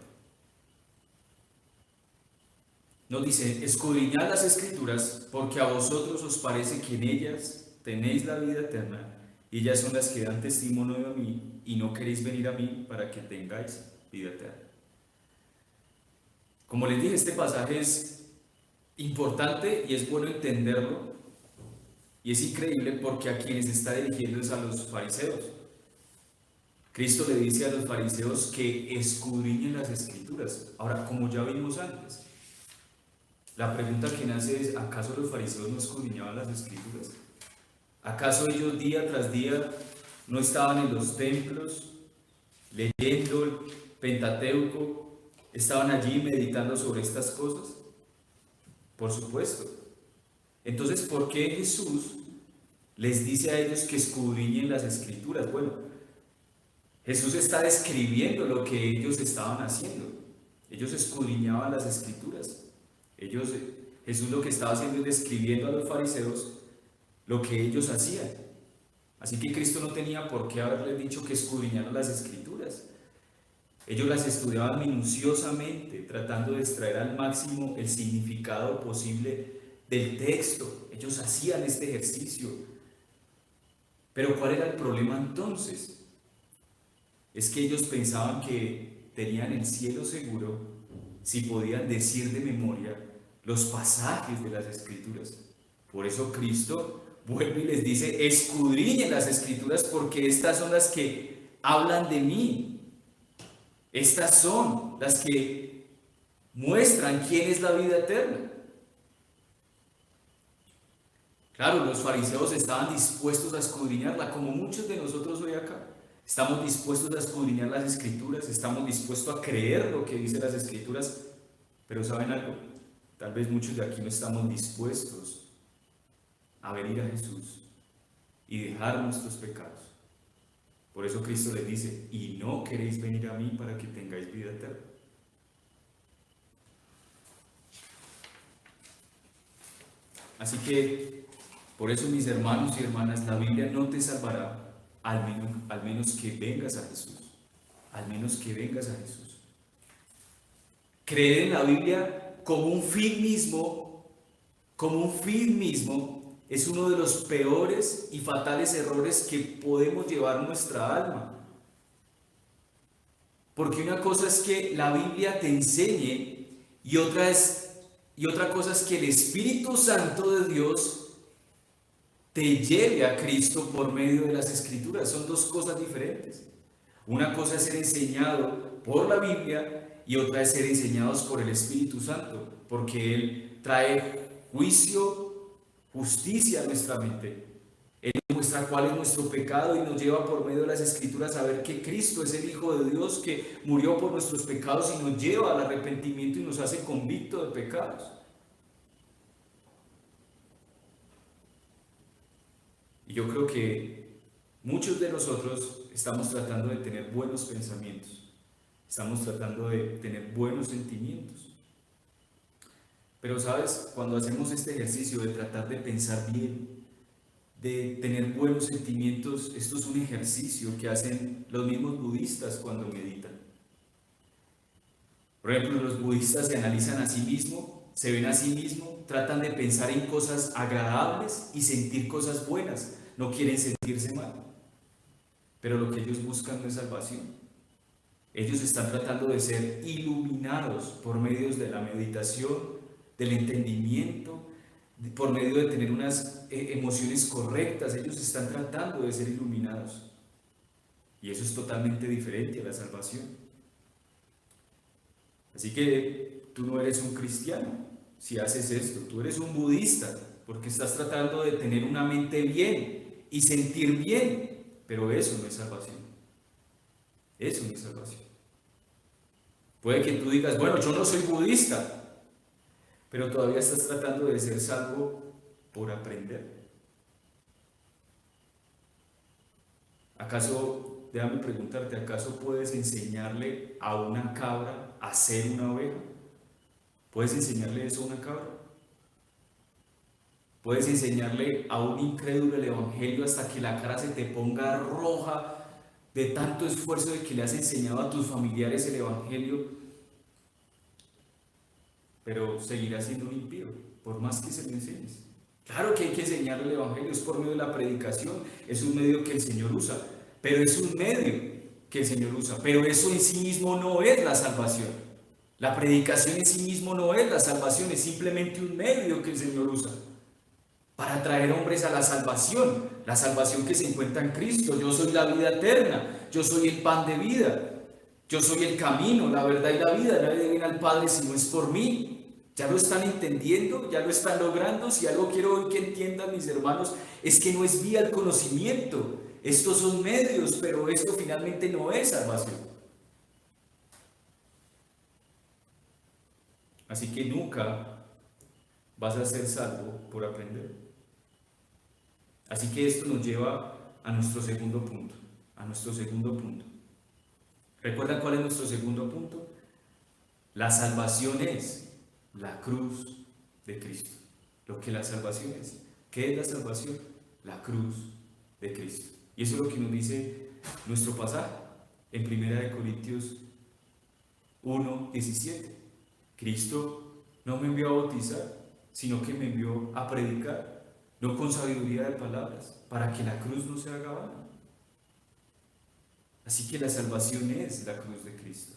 Nos dice, escudriñad las escrituras, porque a vosotros os parece que en ellas tenéis la vida eterna, y ellas son las que dan testimonio de mí, y no queréis venir a mí para que tengáis vida eterna. Como les dije, este pasaje es importante y es bueno entenderlo, y es increíble porque a quienes está dirigiendo es a los fariseos. Cristo le dice a los fariseos que escudriñen las escrituras. Ahora, como ya vimos antes, la pregunta que nace es, ¿acaso los fariseos no escudriñaban las escrituras? ¿Acaso ellos día tras día no estaban en los templos leyendo el Pentateuco? ¿Estaban allí meditando sobre estas cosas? Por supuesto. Entonces, ¿por qué Jesús les dice a ellos que escudriñen las escrituras? Bueno, Jesús está describiendo lo que ellos estaban haciendo. Ellos escudriñaban las escrituras. Jesús lo que estaba haciendo es describiendo a los fariseos lo que ellos hacían. Así que Cristo no tenía por qué haberles dicho que escudriñaran las escrituras. Ellos las estudiaban minuciosamente, tratando de extraer al máximo el significado posible del texto. Ellos hacían este ejercicio. Pero ¿cuál era el problema entonces? Es que ellos pensaban que tenían el cielo seguro si podían decir de memoria los pasajes de las escrituras. Por eso Cristo vuelve y les dice, escudriñen las escrituras porque estas son las que hablan de mí. Estas son las que muestran quién es la vida eterna. Claro, los fariseos estaban dispuestos a escudriñarla, como muchos de nosotros hoy acá. Estamos dispuestos a escudriñar las escrituras, estamos dispuestos a creer lo que dicen las escrituras, pero ¿saben algo? Tal vez muchos de aquí no estamos dispuestos a venir a Jesús y dejar nuestros pecados. Por eso Cristo les dice, y no queréis venir a mí para que tengáis vida eterna. Así que, por eso mis hermanos y hermanas, la Biblia no te salvará al menos que vengas a Jesús. Al menos que vengas a Jesús. Creer en la Biblia como un fin mismo, es uno de los peores y fatales errores que podemos llevar nuestra alma. Porque una cosa es que la Biblia te enseñe Y otra cosa es que el Espíritu Santo de Dios te lleve a Cristo por medio de las Escrituras. Son dos cosas diferentes. Una cosa es ser enseñado por la Biblia y otra es ser enseñados por el Espíritu Santo, porque Él trae juicio, justicia a nuestra mente. Él muestra cuál es nuestro pecado y nos lleva por medio de las Escrituras a ver que Cristo es el Hijo de Dios que murió por nuestros pecados y nos lleva al arrepentimiento y nos hace convictos de pecados. Y yo creo que muchos de nosotros estamos tratando de tener buenos pensamientos, estamos tratando de tener buenos sentimientos. Pero sabes, cuando hacemos este ejercicio de tratar de pensar bien, de tener buenos sentimientos, esto es un ejercicio que hacen los mismos budistas cuando meditan. Por ejemplo, los budistas se analizan a sí mismos, se ven a sí mismos, tratan de pensar en cosas agradables y sentir cosas buenas, no quieren sentirse mal. Pero lo que ellos buscan no es salvación. Ellos están tratando de ser iluminados por medios de la meditación, del entendimiento, por medio de tener unas emociones correctas. Ellos están tratando de ser iluminados. Y eso es totalmente diferente a la salvación. Así que tú no eres un cristiano si haces esto. Tú eres un budista porque estás tratando de tener una mente bien y sentir bien. Pero eso no es salvación. Eso no es salvación. Puede que tú digas, bueno, yo no soy budista, pero todavía estás tratando de ser salvo por aprender. ¿Acaso, déjame preguntarte, acaso puedes enseñarle a una cabra a ser una oveja? ¿Puedes enseñarle eso a una cabra? ¿Puedes enseñarle a un incrédulo el evangelio hasta que la cara se te ponga roja de tanto esfuerzo de que le has enseñado a tus familiares el evangelio, pero seguirá siendo un impío, por más que se lo enseñes? Claro que hay que enseñarle el evangelio, es por medio de la predicación, es un medio que el Señor usa, pero es un medio que el Señor usa, pero eso en sí mismo no es la salvación. La predicación en sí mismo no es la salvación, es simplemente un medio que el Señor usa para traer hombres a la salvación que se encuentra en Cristo. Yo soy la vida eterna, yo soy el pan de vida, yo soy el camino, la verdad y la vida. Nadie viene al Padre si no es por mí. ¿Ya lo están entendiendo? ¿Ya lo están logrando? Si algo quiero hoy que entiendan mis hermanos, es que no es vía el conocimiento. Estos son medios, pero esto finalmente no es salvación. Así que nunca vas a ser salvo por aprender. Así que esto nos lleva a nuestro segundo punto, ¿Recuerdan cuál es nuestro segundo punto? La salvación es la cruz de Cristo. Lo que la salvación es. ¿Qué es la salvación? La cruz de Cristo. Y eso es lo que nos dice nuestro pasaje en 1 Corintios 1:17. Cristo no me envió a bautizar, sino que me envió a predicar, no con sabiduría de palabras, para que la cruz no se haga vana. Así que la salvación es la cruz de Cristo.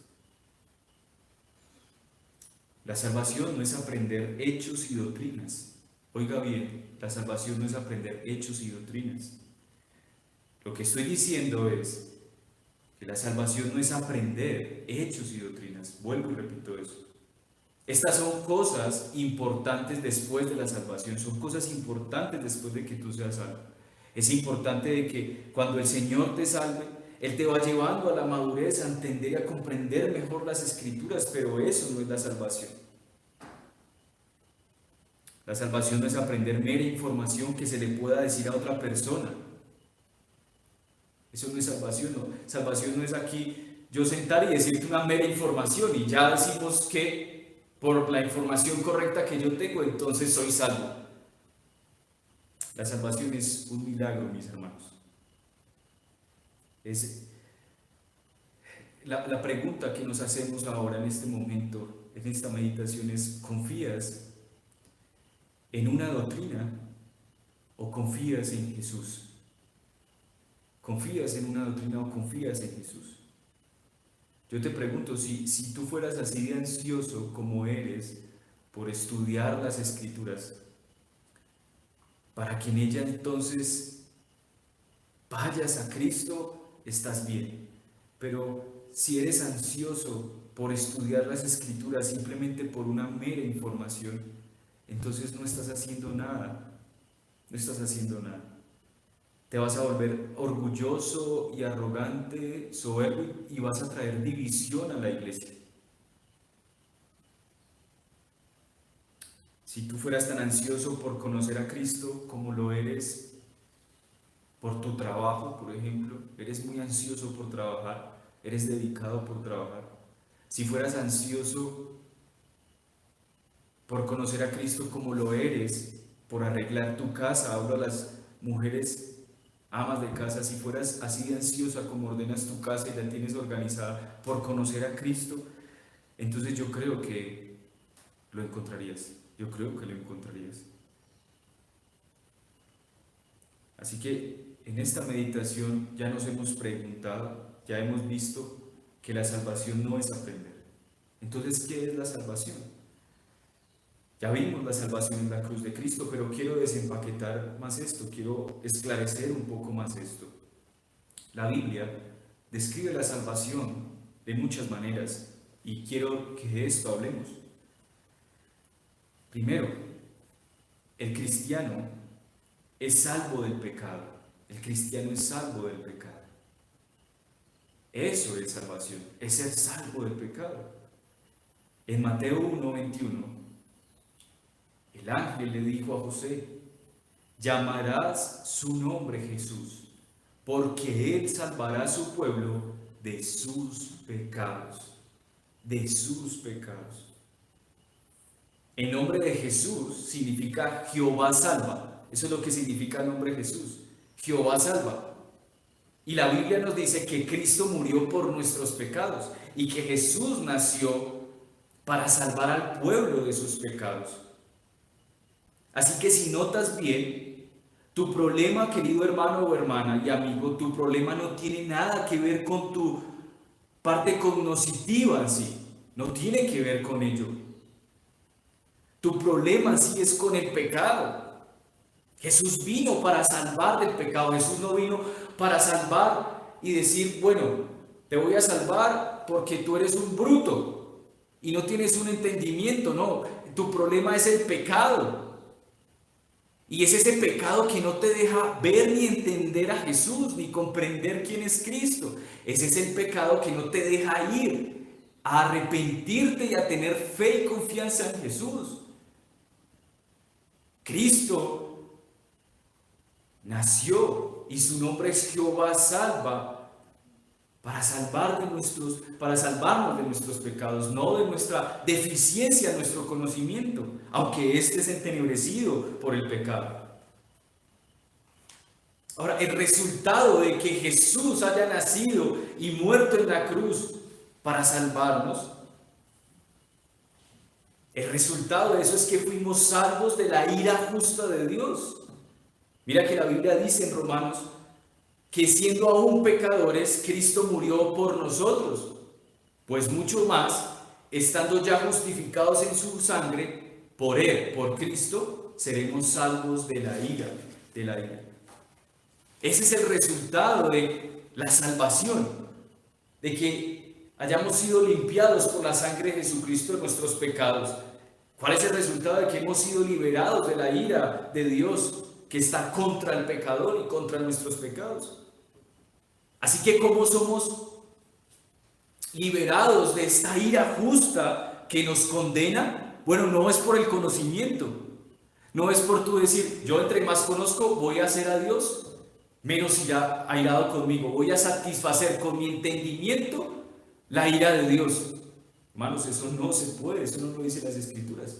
La salvación no es aprender hechos y doctrinas. Oiga bien, la salvación no es aprender hechos y doctrinas. Lo que estoy diciendo es que la salvación no es aprender hechos y doctrinas. Vuelvo y repito eso. Estas son cosas importantes después de la salvación, son cosas importantes después de que tú seas salvo. Es importante de que cuando el Señor te salve, Él te va llevando a la madurez, a entender y a comprender mejor las Escrituras, pero eso no es la salvación. La salvación no es aprender mera información que se le pueda decir a otra persona. Eso no es salvación, no. Salvación no es aquí yo sentar y decirte una mera información y ya decimos que por la información correcta que yo tengo, entonces soy salvo. La salvación es un milagro, mis hermanos. La pregunta que nos hacemos ahora en este momento, en esta meditación, es: ¿confías en una doctrina o confías en Jesús? ¿Confías en una doctrina o confías en Jesús? Yo te pregunto, si tú fueras así de ansioso como eres por estudiar las Escrituras, para que en ella entonces vayas a Cristo, estás bien. Pero si eres ansioso por estudiar las Escrituras simplemente por una mera información, entonces no estás haciendo nada. No estás haciendo nada. Te vas a volver orgulloso y arrogante, soberbio, y vas a traer división a la iglesia. Si tú fueras tan ansioso por conocer a Cristo como lo eres por tu trabajo, por ejemplo, eres muy ansioso por trabajar, eres dedicado por trabajar. Si fueras ansioso por conocer a Cristo como lo eres, por arreglar tu casa, hablo a las mujeres amas de casa, si fueras así de ansiosa como ordenas tu casa y la tienes organizada por conocer a Cristo, entonces yo creo que lo encontrarías. Yo creo que lo encontrarías. Así que en esta meditación ya nos hemos preguntado, ya hemos visto que la salvación no es aprender. Entonces, ¿qué es la salvación? Ya vimos la salvación en la cruz de Cristo, pero quiero desempaquetar más esto, quiero esclarecer un poco más esto. La Biblia describe la salvación de muchas maneras y quiero que de esto hablemos. Primero, el cristiano es salvo del pecado. El cristiano es salvo del pecado. Eso es salvación, es ser salvo del pecado. En Mateo 1:21, el ángel le dijo a José: llamarás su nombre Jesús, porque él salvará a su pueblo de sus pecados. De sus pecados. El nombre de Jesús significa Jehová salva. Eso es lo que significa el nombre de Jesús. Jehová salva. Y la Biblia nos dice que Cristo murió por nuestros pecados y que Jesús nació para salvar al pueblo de sus pecados. Así que si notas bien, tu problema, querido hermano o hermana y amigo, tu problema no tiene nada que ver con tu parte cognitiva en sí. No tiene que ver con ello. Tu problema sí es con el pecado. Jesús vino para salvar del pecado. Jesús no vino para salvar y decir, bueno, te voy a salvar porque tú eres un bruto y no tienes un entendimiento. No, tu problema es el pecado. Y es ese pecado que no te deja ver ni entender a Jesús, ni comprender quién es Cristo. Ese es el pecado que no te deja ir a arrepentirte y a tener fe y confianza en Jesús. Cristo nació y su nombre es Jehová salva para salvarnos de nuestros pecados, no de nuestra deficiencia, nuestro conocimiento, aunque éste es entenebrecido por el pecado. Ahora, el resultado de que Jesús haya nacido y muerto en la cruz para salvarnos, el resultado de eso es que fuimos salvos de la ira justa de Dios. Mira que la Biblia dice en Romanos que siendo aún pecadores, Cristo murió por nosotros. Pues mucho más, estando ya justificados en su sangre, por Él, por Cristo, seremos salvos de la ira, de la ira. Ese es el resultado de la salvación, de que hayamos sido limpiados por la sangre de Jesucristo de nuestros pecados. ¿Cuál es el resultado de que hemos sido liberados de la ira de Dios que está contra el pecador y contra nuestros pecados? Así que ¿cómo somos liberados de esta ira justa que nos condena? Bueno, no es por el conocimiento, no es por tú decir, yo entre más conozco voy a hacer a Dios menos irá airado conmigo, voy a satisfacer con mi entendimiento la ira de Dios. Hermanos, eso no se puede, eso no lo dicen las Escrituras.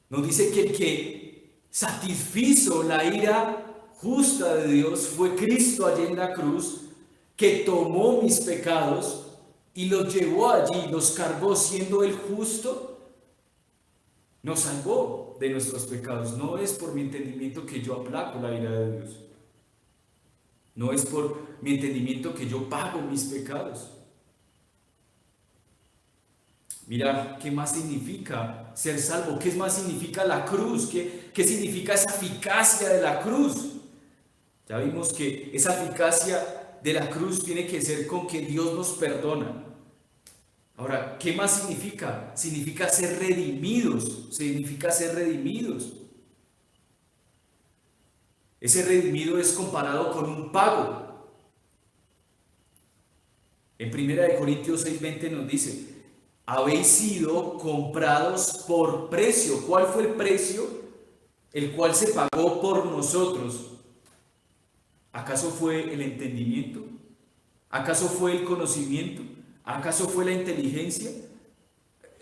Nos dice que el que satisfizo la ira justa de Dios fue Cristo allí en la cruz, que tomó mis pecados y los llevó allí, los cargó siendo el justo, nos salvó de nuestros pecados. No es por mi entendimiento que yo aplaco la ira de Dios. No es por mi entendimiento que yo pago mis pecados. Mira, ¿qué más significa ser salvo? ¿Qué más significa la cruz? ¿Qué significa esa eficacia de la cruz? Ya vimos que esa eficacia de la cruz tiene que ser con que Dios nos perdona. Ahora, ¿qué más significa? Significa ser redimidos, significa ser redimidos. Ese redimido es comparado con un pago. En 1 Corintios 6:20 nos dice, habéis sido comprados por precio. ¿Cuál fue el precio? El cual se pagó por nosotros. ¿Acaso fue el entendimiento? ¿Acaso fue el conocimiento? ¿Acaso fue la inteligencia?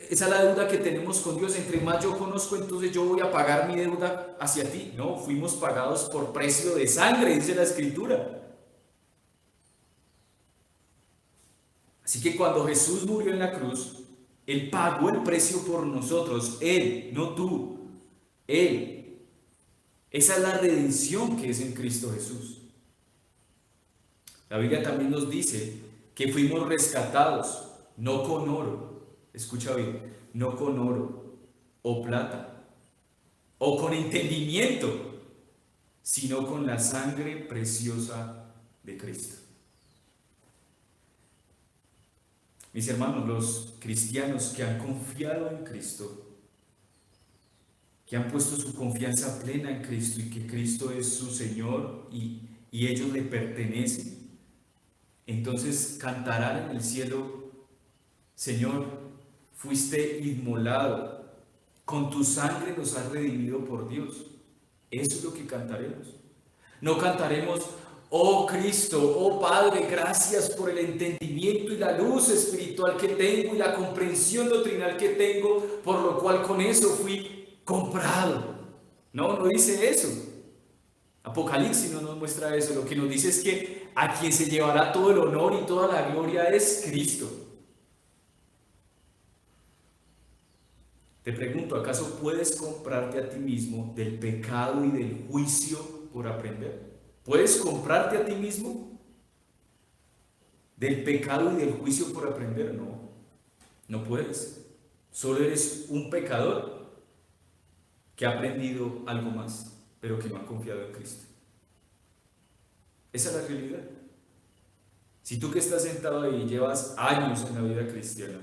Esa es la deuda que tenemos con Dios. Entre más yo conozco, entonces yo voy a pagar mi deuda hacia ti. No, fuimos pagados por precio de sangre, dice la Escritura. Así que cuando Jesús murió en la cruz, Él pagó el precio por nosotros. Él, no tú. Él. Esa es la redención que es en Cristo Jesús. La Biblia también nos dice que fuimos rescatados, no con oro. Escucha bien, no con oro o plata o con entendimiento, sino con la sangre preciosa de Cristo. Mis hermanos, los cristianos que han confiado en Cristo, que han puesto su confianza plena en Cristo y que Cristo es su Señor y ellos le pertenecen, entonces cantarán en el cielo, Señor, fuiste inmolado, con tu sangre nos has redimido por Dios. Eso es lo que cantaremos. No cantaremos, oh Cristo, oh Padre, gracias por el entendimiento y la luz espiritual que tengo y la comprensión doctrinal que tengo, por lo cual con eso fui comprado. No, no dice eso. Apocalipsis no nos muestra eso. Lo que nos dice es que a quien se llevará todo el honor y toda la gloria es Cristo. Te pregunto, ¿acaso puedes comprarte a ti mismo del pecado y del juicio por aprender? ¿Puedes comprarte a ti mismo del pecado y del juicio por aprender? No, no puedes. Solo eres un pecador que ha aprendido algo más, pero que no ha confiado en Cristo. Esa es la realidad. Si tú que estás sentado ahí llevas años en la vida cristiana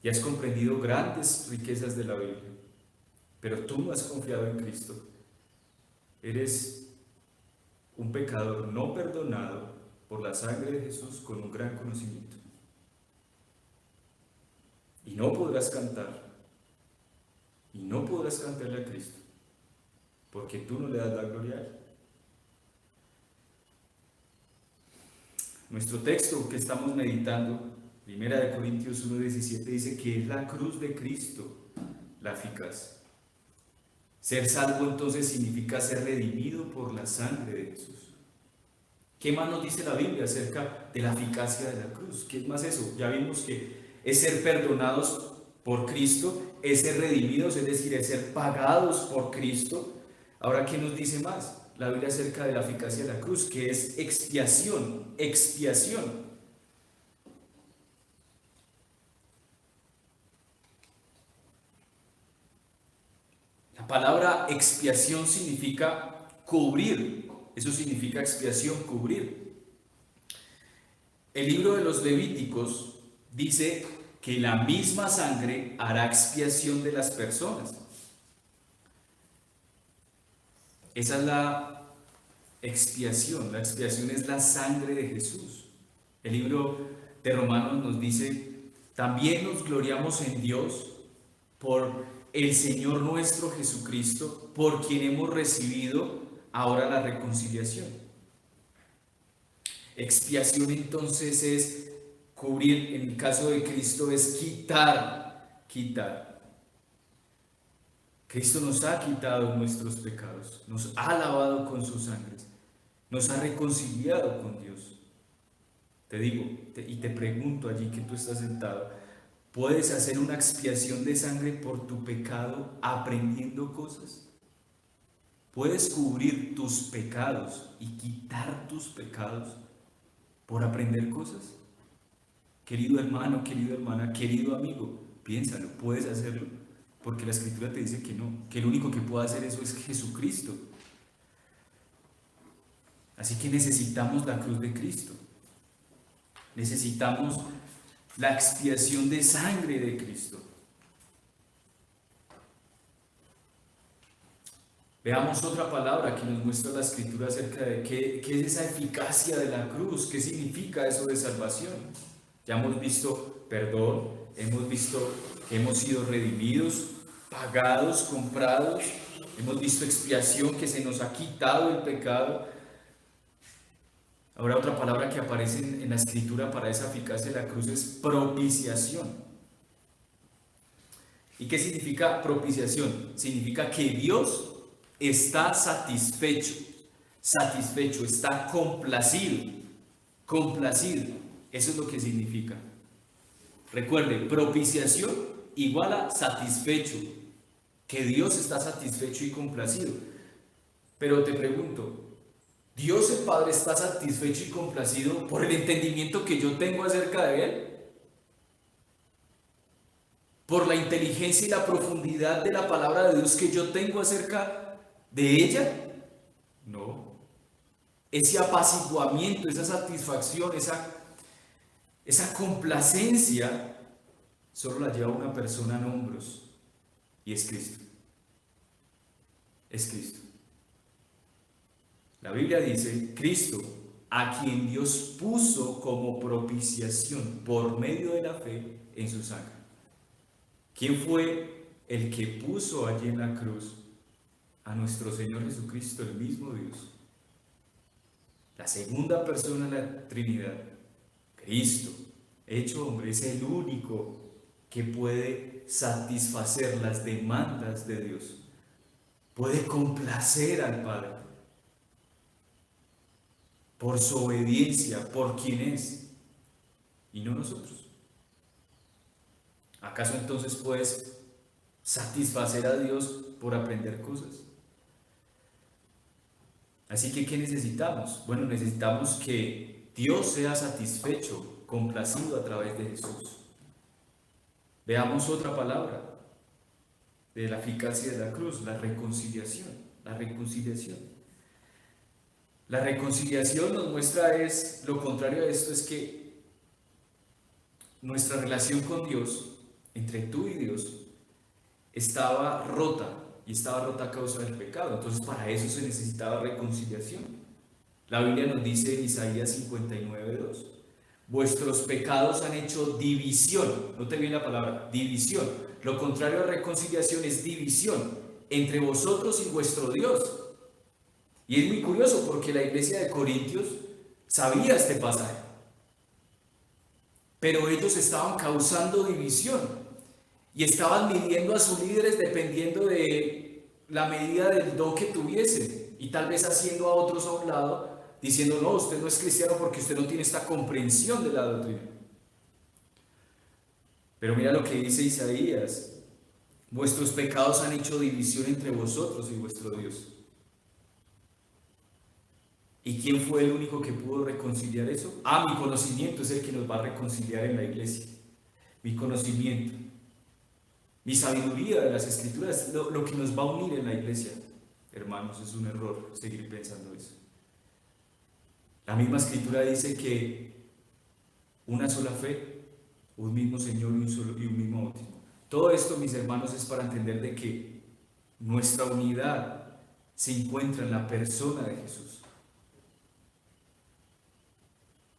y has comprendido grandes riquezas de la Biblia, pero tú no has confiado en Cristo, eres un pecador no perdonado por la sangre de Jesús con un gran conocimiento. Y no podrás cantar, y no podrás cantarle a Cristo, porque tú no le das la gloria a Él. Nuestro texto que estamos meditando, 1 Corintios 1:17, dice que es la cruz de Cristo la eficaz. Ser salvo entonces significa ser redimido por la sangre de Jesús. ¿Qué más nos dice la Biblia acerca de la eficacia de la cruz? ¿Qué es más eso? Ya vimos que es ser perdonados por Cristo, es ser redimidos, es decir, es ser pagados por Cristo. Ahora, ¿qué nos dice más la Biblia acerca de la eficacia de la cruz? Que es expiación, expiación. La palabra expiación significa cubrir. Eso significa expiación, cubrir. El libro de los Levíticos dice que la misma sangre hará expiación de las personas. Esa es la expiación. La expiación es la sangre de Jesús. El libro de Romanos nos dice, también nos gloriamos en Dios por el Señor nuestro Jesucristo, por quien hemos recibido ahora la reconciliación. Expiación entonces es cubrir, en el caso de Cristo es quitar. Cristo nos ha quitado nuestros pecados, nos ha lavado con su sangre, nos ha reconciliado con Dios. Te digo y te pregunto allí que tú estás sentado, ¿puedes hacer una expiación de sangre por tu pecado aprendiendo cosas? ¿Puedes cubrir tus pecados y quitar tus pecados por aprender cosas? Querido hermano, querida hermana, querido amigo, piénsalo, puedes hacerlo, porque la Escritura te dice que no, que el único que puede hacer eso es Jesucristo. Así que necesitamos la cruz de Cristo, necesitamos la expiación de sangre de Cristo. Veamos otra palabra que nos muestra la Escritura acerca de qué es esa eficacia de la cruz, qué significa eso de salvación. Ya hemos visto perdón, hemos visto que hemos sido redimidos, pagados, comprados, hemos visto expiación, que se nos ha quitado el pecado. Ahora otra palabra que aparece en la Escritura para esa eficacia de la cruz es propiciación. ¿Y qué significa propiciación? Significa que Dios está satisfecho, está complacido, complacido. Eso es lo que significa. Recuerde, propiciación igual a satisfecho, que Dios está satisfecho y complacido. Pero te pregunto, ¿Dios el Padre está satisfecho y complacido por el entendimiento que yo tengo acerca de Él? ¿Por la inteligencia y la profundidad de la palabra de Dios que yo tengo acerca de ella? No. Ese apaciguamiento, esa satisfacción, esa complacencia, solo la lleva una persona en hombros, y es Cristo. Es Cristo. La Biblia dice, Cristo, a quien Dios puso como propiciación por medio de la fe en su sangre. ¿Quién fue el que puso allí en la cruz a nuestro Señor Jesucristo, el mismo Dios? La segunda persona de la Trinidad, Cristo, hecho hombre, es el único que puede satisfacer las demandas de Dios, puede complacer al Padre por su obediencia, por quien es, y no nosotros. ¿Acaso entonces puedes satisfacer a Dios por aprender cosas? Así que, ¿qué necesitamos? Bueno, necesitamos que Dios sea satisfecho, complacido a través de Jesús. Veamos otra palabra de la eficacia de la cruz, la reconciliación. La reconciliación. La reconciliación nos muestra es, lo contrario a esto es que nuestra relación con Dios, entre tú y Dios, estaba rota, y estaba rota a causa del pecado. Entonces para eso se necesitaba reconciliación. La Biblia nos dice en Isaías 59:2, vuestros pecados han hecho división. Note bien la palabra, división. Lo contrario a reconciliación es división entre vosotros y vuestro Dios. Y es muy curioso porque la iglesia de Corintios sabía este pasaje, pero ellos estaban causando división y estaban midiendo a sus líderes dependiendo de la medida del don que tuviesen, y tal vez haciendo a otros a un lado, diciendo, no, usted no es cristiano porque usted no tiene esta comprensión de la doctrina. Pero mira lo que dice Isaías, vuestros pecados han hecho división entre vosotros y vuestro Dios. ¿Y quién fue el único que pudo reconciliar eso? Mi conocimiento es el que nos va a reconciliar en la iglesia. Mi conocimiento, mi sabiduría de las Escrituras, lo que nos va a unir en la iglesia. Hermanos, es un error seguir pensando eso. La misma Escritura dice que una sola fe, un mismo Señor y un mismo bautismo. Todo esto, mis hermanos, es para entender de que nuestra unidad se encuentra en la persona de Jesús.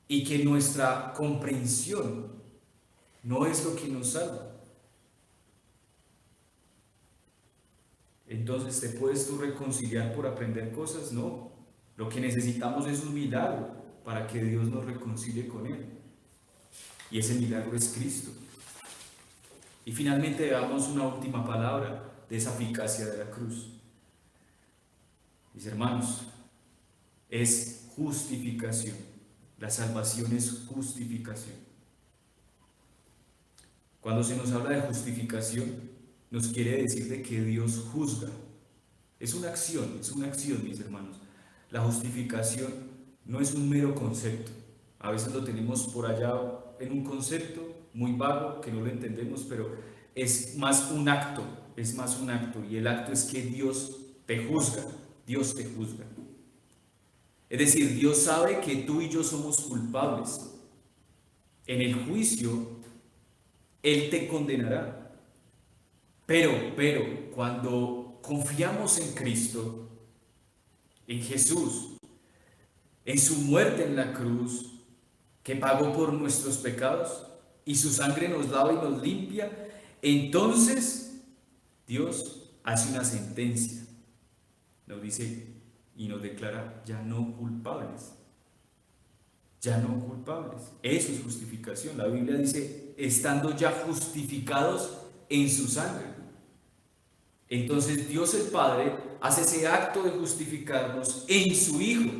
Y que nuestra comprensión no es lo que nos salva. Entonces, ¿te puedes tú reconciliar por aprender cosas? No. Lo que necesitamos es un milagro para que Dios nos reconcilie con Él. Y ese milagro es Cristo. Y finalmente veamos una última palabra de esa eficacia de la cruz. Mis hermanos, es justificación. La salvación es justificación. Cuando se nos habla de justificación, nos quiere decir de que Dios juzga. Es una acción, mis hermanos. La justificación no es un mero concepto. A veces lo tenemos por allá en un concepto muy vago que no lo entendemos, pero es más un acto, y el acto es que Dios te juzga, Dios te juzga. Es decir, Dios sabe que tú y yo somos culpables. En el juicio, Él te condenará. Pero, cuando confiamos en Cristo, en Jesús, en su muerte en la cruz, que pagó por nuestros pecados, y su sangre nos lava y nos limpia, entonces Dios hace una sentencia, nos dice y nos declara ya no culpables. Ya no culpables. Eso es justificación. La Biblia dice, estando ya justificados en su sangre. Entonces Dios el Padre hace ese acto de justificarnos en su Hijo,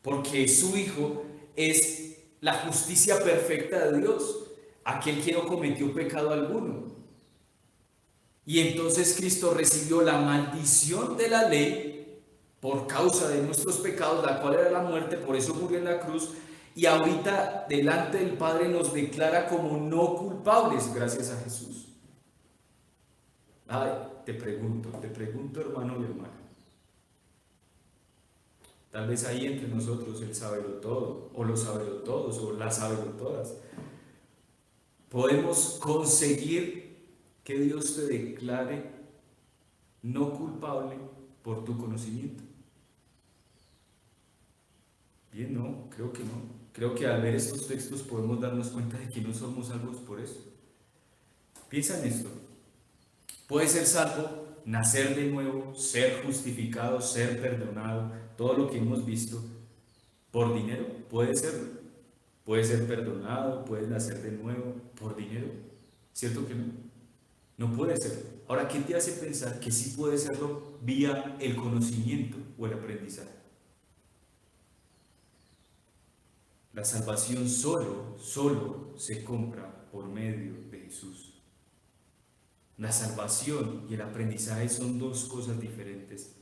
porque su Hijo es la justicia perfecta de Dios, aquel que no cometió pecado alguno. Y entonces Cristo recibió la maldición de la ley por causa de nuestros pecados, la cual era la muerte, por eso murió en la cruz. Y ahorita delante del Padre nos declara como no culpables gracias a Jesús. Ay, te pregunto hermano y hermana. Tal vez ahí entre nosotros el sábelo todo, o los sábelo todos, o las sábelo todas. Podemos conseguir que Dios te declare no culpable por tu conocimiento. Bien, no, creo que no. Creo que al ver estos textos podemos darnos cuenta de que no somos salvos por eso. Piensa en esto. Puede ser salvo, nacer de nuevo, ser justificado, ser perdonado, todo lo que hemos visto, por dinero. Puede ser. Puede ser perdonado, puede nacer de nuevo por dinero. ¿Cierto que no? No puede ser. Ahora, ¿qué te hace pensar que sí puede serlo vía el conocimiento o el aprendizaje? La salvación solo se compra por medio de Jesús. La salvación y el aprendizaje son dos cosas diferentes.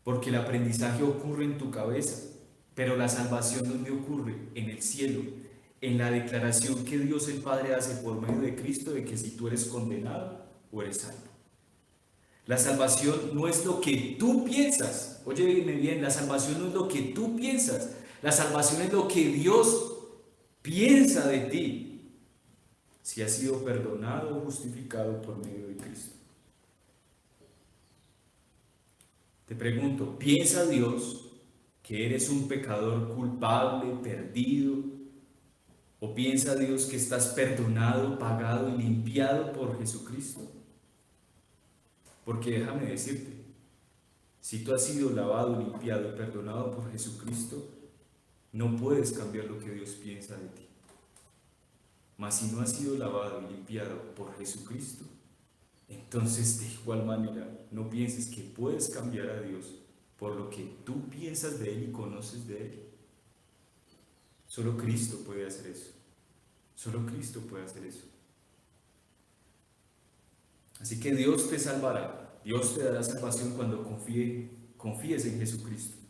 Porque el aprendizaje ocurre en tu cabeza, pero la salvación ¿dónde ocurre? En el cielo, en la declaración que Dios el Padre hace por medio de Cristo de que si tú eres condenado o eres salvo. La salvación no es lo que tú piensas. Óyeme bien, la salvación no es lo que tú piensas. La salvación es lo que Dios piensa de ti, si has sido perdonado o justificado por medio de Cristo. Te pregunto, ¿piensa Dios que eres un pecador culpable, perdido? ¿O piensa Dios que estás perdonado, pagado y limpiado por Jesucristo? Porque déjame decirte, si tú has sido lavado, limpiado y perdonado por Jesucristo, no puedes cambiar lo que Dios piensa de ti. Mas si no has sido lavado y limpiado por Jesucristo, entonces de igual manera no pienses que puedes cambiar a Dios por lo que tú piensas de Él y conoces de Él. Solo Cristo puede hacer eso. Solo Cristo puede hacer eso. Así que Dios te salvará. Dios te dará salvación cuando confíes en Jesucristo.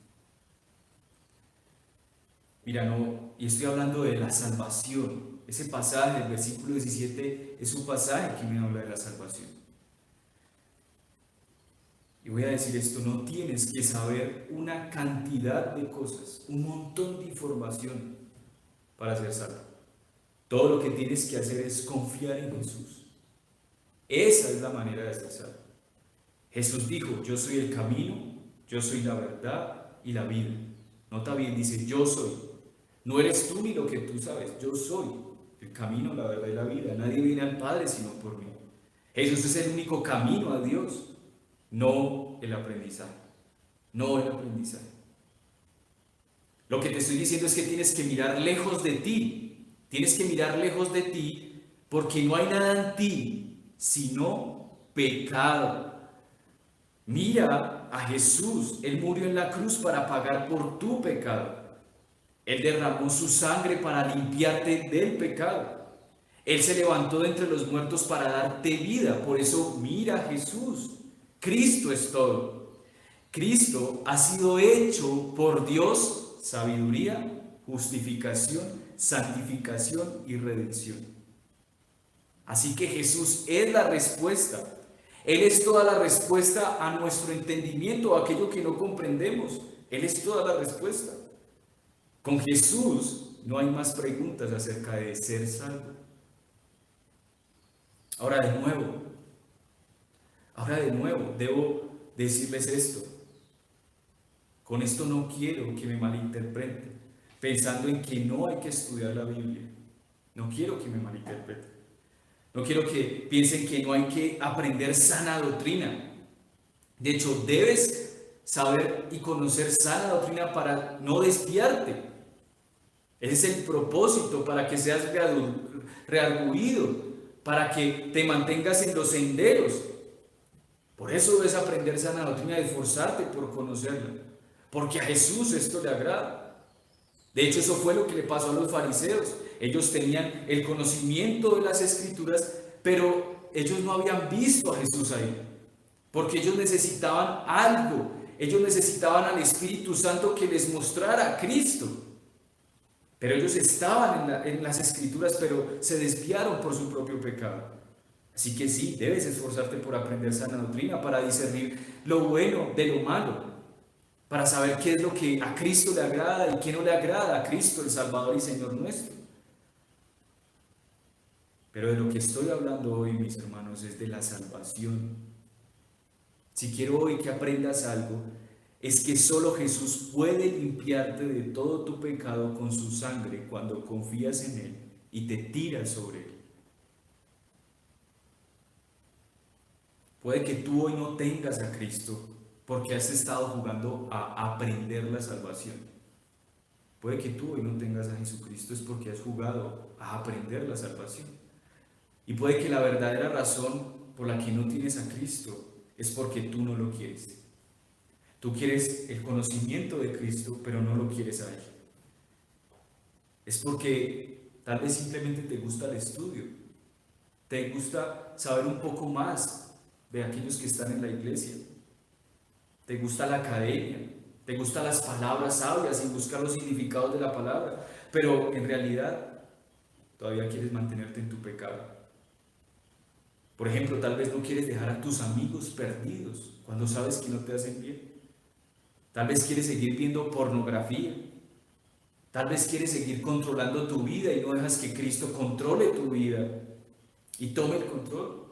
Mira, no, y estoy hablando de la salvación. Ese pasaje, el versículo 17, es un pasaje que me habla de la salvación. Y voy a decir esto, no tienes que saber una cantidad de cosas, un montón de información para ser salvo. Todo lo que tienes que hacer es confiar en Jesús. Esa es la manera de ser salvo. Jesús dijo, yo soy el camino, yo soy la verdad y la vida. Nota bien, dice, yo soy. No eres tú ni lo que tú sabes, yo soy el camino, la verdad y la vida. Nadie viene al Padre sino por mí. Jesús es el único camino a Dios. No el aprendizaje, no el aprendizaje. Lo que te estoy diciendo es que tienes que mirar lejos de ti, tienes que mirar lejos de ti porque no hay nada en ti sino pecado. Mira a Jesús, Él murió en la cruz para pagar por tu pecado. Él derramó su sangre para limpiarte del pecado. Él se levantó de entre los muertos para darte vida, por eso mira a Jesús. Cristo es todo. Cristo ha sido hecho por Dios sabiduría, justificación, santificación y redención. Así que Jesús es la respuesta. Él es toda la respuesta a nuestro entendimiento, a aquello que no comprendemos. Él es toda la respuesta. Con Jesús no hay más preguntas acerca de ser salvo. Ahora de nuevo, debo decirles esto. Con esto no quiero que me malinterpreten, pensando en que no hay que estudiar la Biblia. No quiero que me malinterpreten. No quiero que piensen que no hay que aprender sana doctrina. De hecho, debes saber y conocer sana doctrina para no desviarte. Ese es el propósito, para que seas rearguido, para que te mantengas en los senderos. Por eso debes aprender sana doctrina y esforzarte por conocerla, porque a Jesús esto le agrada. De hecho, eso fue lo que le pasó a los fariseos. Ellos tenían el conocimiento de las Escrituras, pero ellos no habían visto a Jesús ahí, porque ellos necesitaban algo. Ellos necesitaban al Espíritu Santo que les mostrara a Cristo. Pero ellos estaban en las Escrituras, pero se desviaron por su propio pecado. Así que sí, debes esforzarte por aprender sana doctrina, para discernir lo bueno de lo malo, para saber qué es lo que a Cristo le agrada y qué no le agrada a Cristo, el Salvador y Señor nuestro. Pero de lo que estoy hablando hoy, mis hermanos, es de la salvación. Si quiero hoy que aprendas algo, es que solo Jesús puede limpiarte de todo tu pecado con su sangre cuando confías en Él y te tiras sobre Él. Puede que tú hoy no tengas a Cristo porque has estado jugando a aprender la salvación. Puede que tú hoy no tengas a Jesucristo es porque has jugado a aprender la salvación. Y puede que la verdadera razón por la que no tienes a Cristo es porque tú no lo quieres. Tú quieres el conocimiento de Cristo, pero no lo quieres a Él. Es porque tal vez simplemente te gusta el estudio. Te gusta saber un poco más de aquellos que están en la iglesia. Te gusta la academia. Te gustan las palabras sabias y buscar los significados de la palabra. Pero en realidad todavía quieres mantenerte en tu pecado. Por ejemplo, tal vez no quieres dejar a tus amigos perdidos cuando sabes que no te hacen bien. Tal vez quieres seguir viendo pornografía. Tal vez quieres seguir controlando tu vida y no dejas que Cristo controle tu vida y tome el control.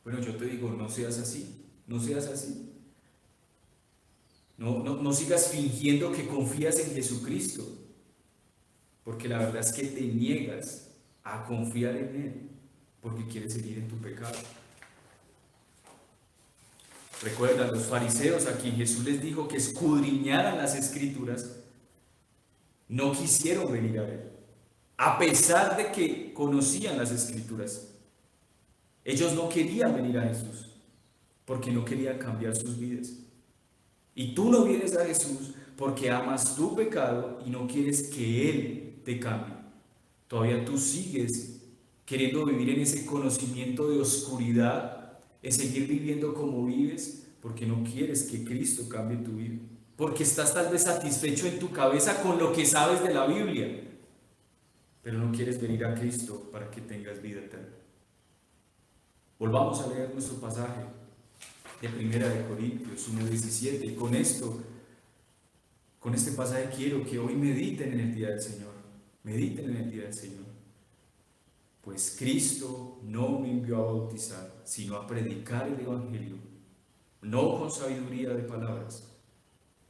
Bueno, yo te digo, no seas así, no seas así. No sigas fingiendo que confías en Jesucristo, porque la verdad es que te niegas a confiar en Él, porque quieres seguir en tu pecado. Recuerda, los fariseos a quien Jesús les dijo que escudriñaran las Escrituras, no quisieron venir a Él, a pesar de que conocían las Escrituras. Ellos no querían venir a Jesús, porque no querían cambiar sus vidas. Y tú no vienes a Jesús porque amas tu pecado y no quieres que Él te cambie. Todavía tú sigues queriendo vivir en ese conocimiento de oscuridad, en seguir viviendo como vives, porque no quieres que Cristo cambie tu vida. Porque estás tal vez satisfecho en tu cabeza con lo que sabes de la Biblia, pero no quieres venir a Cristo para que tengas vida eterna. Volvamos a leer nuestro pasaje de 1 Corintios 1:17, y con este pasaje quiero que hoy mediten en el día del Señor. Mediten en el día del Señor. Pues Cristo no me envió a bautizar, sino a predicar el Evangelio, no con sabiduría de palabras,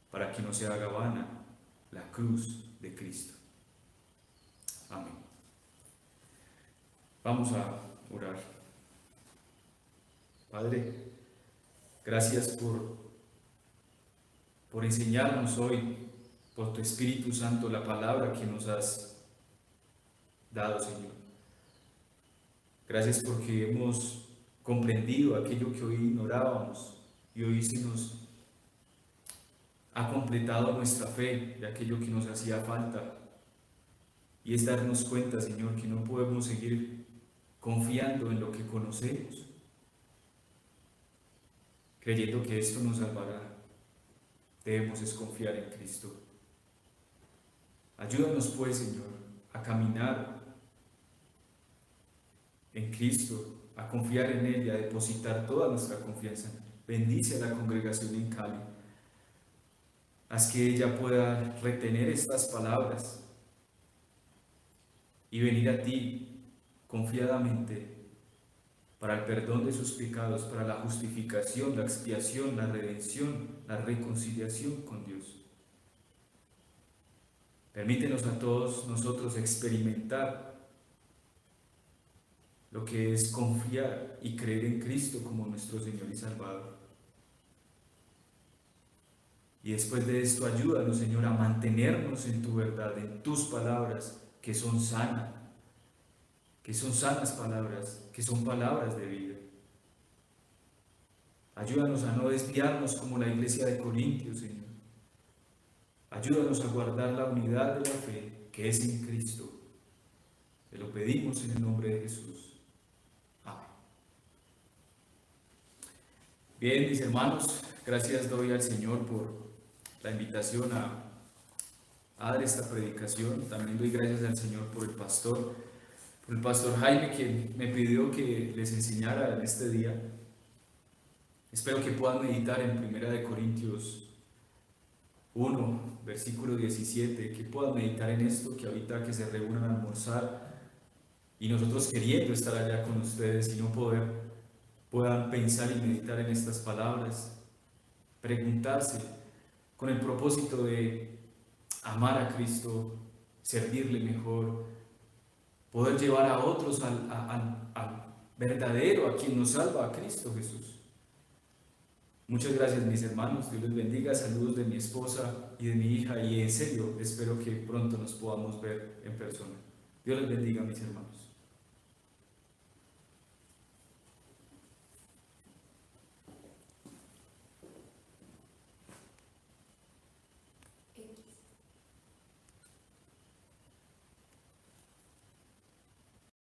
para que no se haga vana la cruz de Cristo. Amén. Vamos a orar. Padre, gracias por enseñarnos hoy, por tu Espíritu Santo, la palabra que nos has dado, Señor. Gracias porque hemos comprendido aquello que hoy ignorábamos y hoy se nos ha completado nuestra fe de aquello que nos hacía falta. Y es darnos cuenta, Señor, que no podemos seguir confiando en lo que conocemos, creyendo que esto nos salvará. Debemos desconfiar en Cristo. Ayúdanos pues, Señor, a caminar en Cristo, a confiar en Él y a depositar toda nuestra confianza en Él. Bendice a la congregación en Cali. Haz que ella pueda retener estas palabras y venir a ti confiadamente para el perdón de sus pecados, para la justificación, la expiación, la redención, la reconciliación con Dios. Permítenos a todos nosotros experimentar lo que es confiar y creer en Cristo como nuestro Señor y Salvador. Y después de esto, ayúdanos, Señor, a mantenernos en tu verdad, en tus palabras, que son sanas palabras, que son palabras de vida. Ayúdanos a no desviarnos como la iglesia de Corintios, Señor. Ayúdanos a guardar la unidad de la fe que es en Cristo. Te lo pedimos en el nombre de Jesús. Amén. Bien, mis hermanos, gracias doy al Señor por la invitación a dar esta predicación. También doy gracias al Señor por el pastor Jaime, que me pidió que les enseñara en este día. Espero que puedan meditar en 1 Corintios 1, versículo 17, que puedan meditar en esto, que ahorita que se reúnan a almorzar y nosotros queriendo estar allá con ustedes y no poder, puedan pensar y meditar en estas palabras, preguntarse con el propósito de amar a Cristo, servirle mejor, poder llevar a otros al verdadero, a quien nos salva, a Cristo Jesús. Muchas gracias, mis hermanos, Dios les bendiga, saludos de mi esposa y de mi hija, y en serio espero que pronto nos podamos ver en persona. Dios les bendiga, mis hermanos.